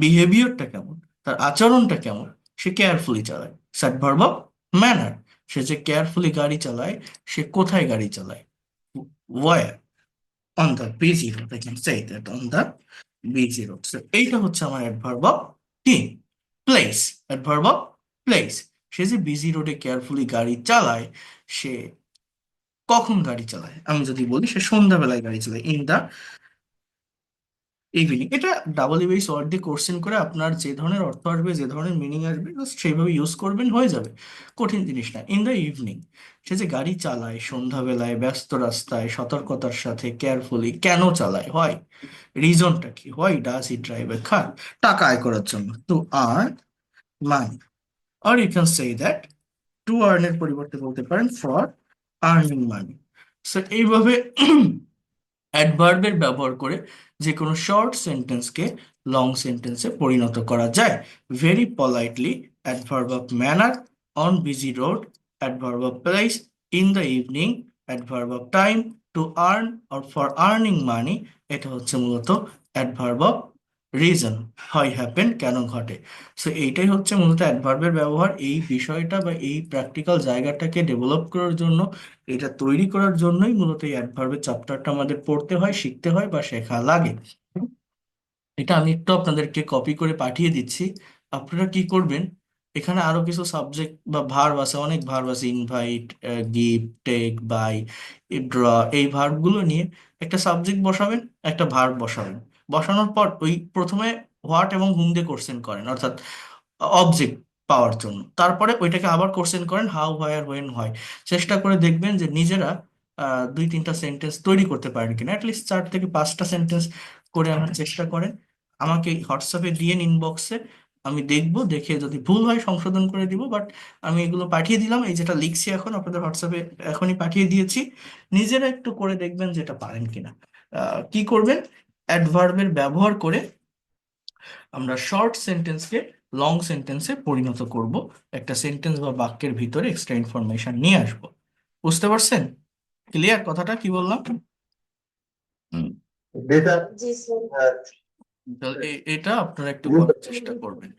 বিহেভিয়ারটা কেমন, তার আচরণটা কেমন, সে কেয়ারফুলি চালায়, অ্যাডভার্ব অফ ম্যানার। সে যে কেয়ারফুলি গাড়ি চালায়, সে কোথায় গাড়ি চালায়? Where, on the busy road, I can say that, on the busy road. এইটা হচ্ছে আমার অ্যাডভার্ব অফ কি, প্লেস, অ্যাডভার্ব অফ প্লেস। সে যে বিজি রোডে কেয়ারফুলি গাড়ি চালায়, সে কখন গাড়ি চালায়? আমি যদি বলি সে সন্ধ্যাবেলায় গাড়ি চালায়, ইন দা ইভিনিং। এটা ডাবল ইউএস ওয়ার্ড দিয়ে কোশ্চেন করে আপনার যে ধরনের অর্থ আসবে, যে ধরনের মিনিং আসবে, just সেইভাবে ইউজ করবেন, হয়ে যাবে। কঠিন জিনিস না। ইন দ্য ইভিনিং, সে যে গাড়ি চালায় সন্ধ্যাবেলায় ব্যস্ত রাস্তায় সতর্কতার সাথে কেয়ারফুলি, কেন চালায়? হয়, রিজনটা কি? Why does he drive a car? টাকা আয় করার জন্য, টু আর্ন মানি। আর you can say that, to earn এর পরিবর্তে বলতে পারেন ফর আর্নিং মানি। সো এইভাবে অ্যাডভার্বের ব্যবহার করে যে কোনো শর্ট সেন্টেন্সকে লং সেন্টেন্সে পরিণত করা যায়। Very politely, adverb of manner, on busy road, adverb of place, in the evening, adverb of time, to earn or for earning money এটা হচ্ছে মূলত অ্যাডভার্ব অফ রিজন, হয় হ্যাপেন কেন ঘটে। সো এইটাই হচ্ছে মূলত অ্যাডভার্বের ব্যবহার। এই বিষয়টা বা এই প্র্যাকটিক্যাল জায়গাটাকে ডেভেলপ করার জন্য, এটা তৈরি করার জন্যই মূলত এই অ্যাডভার্বের চ্যাপ্টারটা আমাদের পড়তে হয়, শিখতে হয় বা শেখা লাগে। এটা আমি একটু আপনাদেরকে কপি করে পাঠিয়ে দিচ্ছি। আপনারা কি করবেন, এখানে আরো কিছু সাবজেক্ট বা ভার্ব আছে, অনেক ভার্ব আছে, invite, give, take, buy, draw, এই ভার্বগুলো নিয়ে একটা সাবজেক্ট বসাবেন, একটা ভার্ব বসাবেন। বসানোর পর ওই প্রথমে হোয়াট এবং হুম দিয়ে কোশ্চেন করেন, অর্থাৎ অবজেক্ট পাওয়ার জন্য। তারপরে ওইটাকে আবার কোশ্চেন করেন হাউ, হোয়ার, হোয়েন, হয়। চেষ্টা করে দেখবেন যে নিজেরা দুই তিনটা সেন্টেন্স তৈরি করতে পারেন কিনা, অ্যাটলিস্ট 4 থেকে 5টা সেন্টেন্স করে আনার চেষ্টা করেন। আমাকে হোয়াটসঅ্যাপে দিয়ে ইনবক্সে, আমি দেখবো, দেখে যদি ভুল হয় সংশোধন করে দিব। বাট আমি এগুলো পাঠিয়ে দিলাম, এই যেটা লিখছি এখন আপনাদের হোয়াটসঅ্যাপে এখনই পাঠিয়ে দিয়েছি। নিজেরা একটু করে দেখবেন যেটা পারেন কিনা। কি করবেন, অ্যাডভার্বের ব্যবহার করে আমরা শর্ট সেন্টেন্সকে লং সেন্টেন্সে পরিণত করব, একটা সেন্টেন্স বা বাক্যের ভিতরে এক্সট্রা ইনফরমেশন নিয়ে আসব। বুঝতে পারছেন? ক্লিয়ার কথাটা কি বললাম? হুম। ডেটা জি স্যার। তাহলে এটা আপনারা একটু করার চেষ্টা করবেন।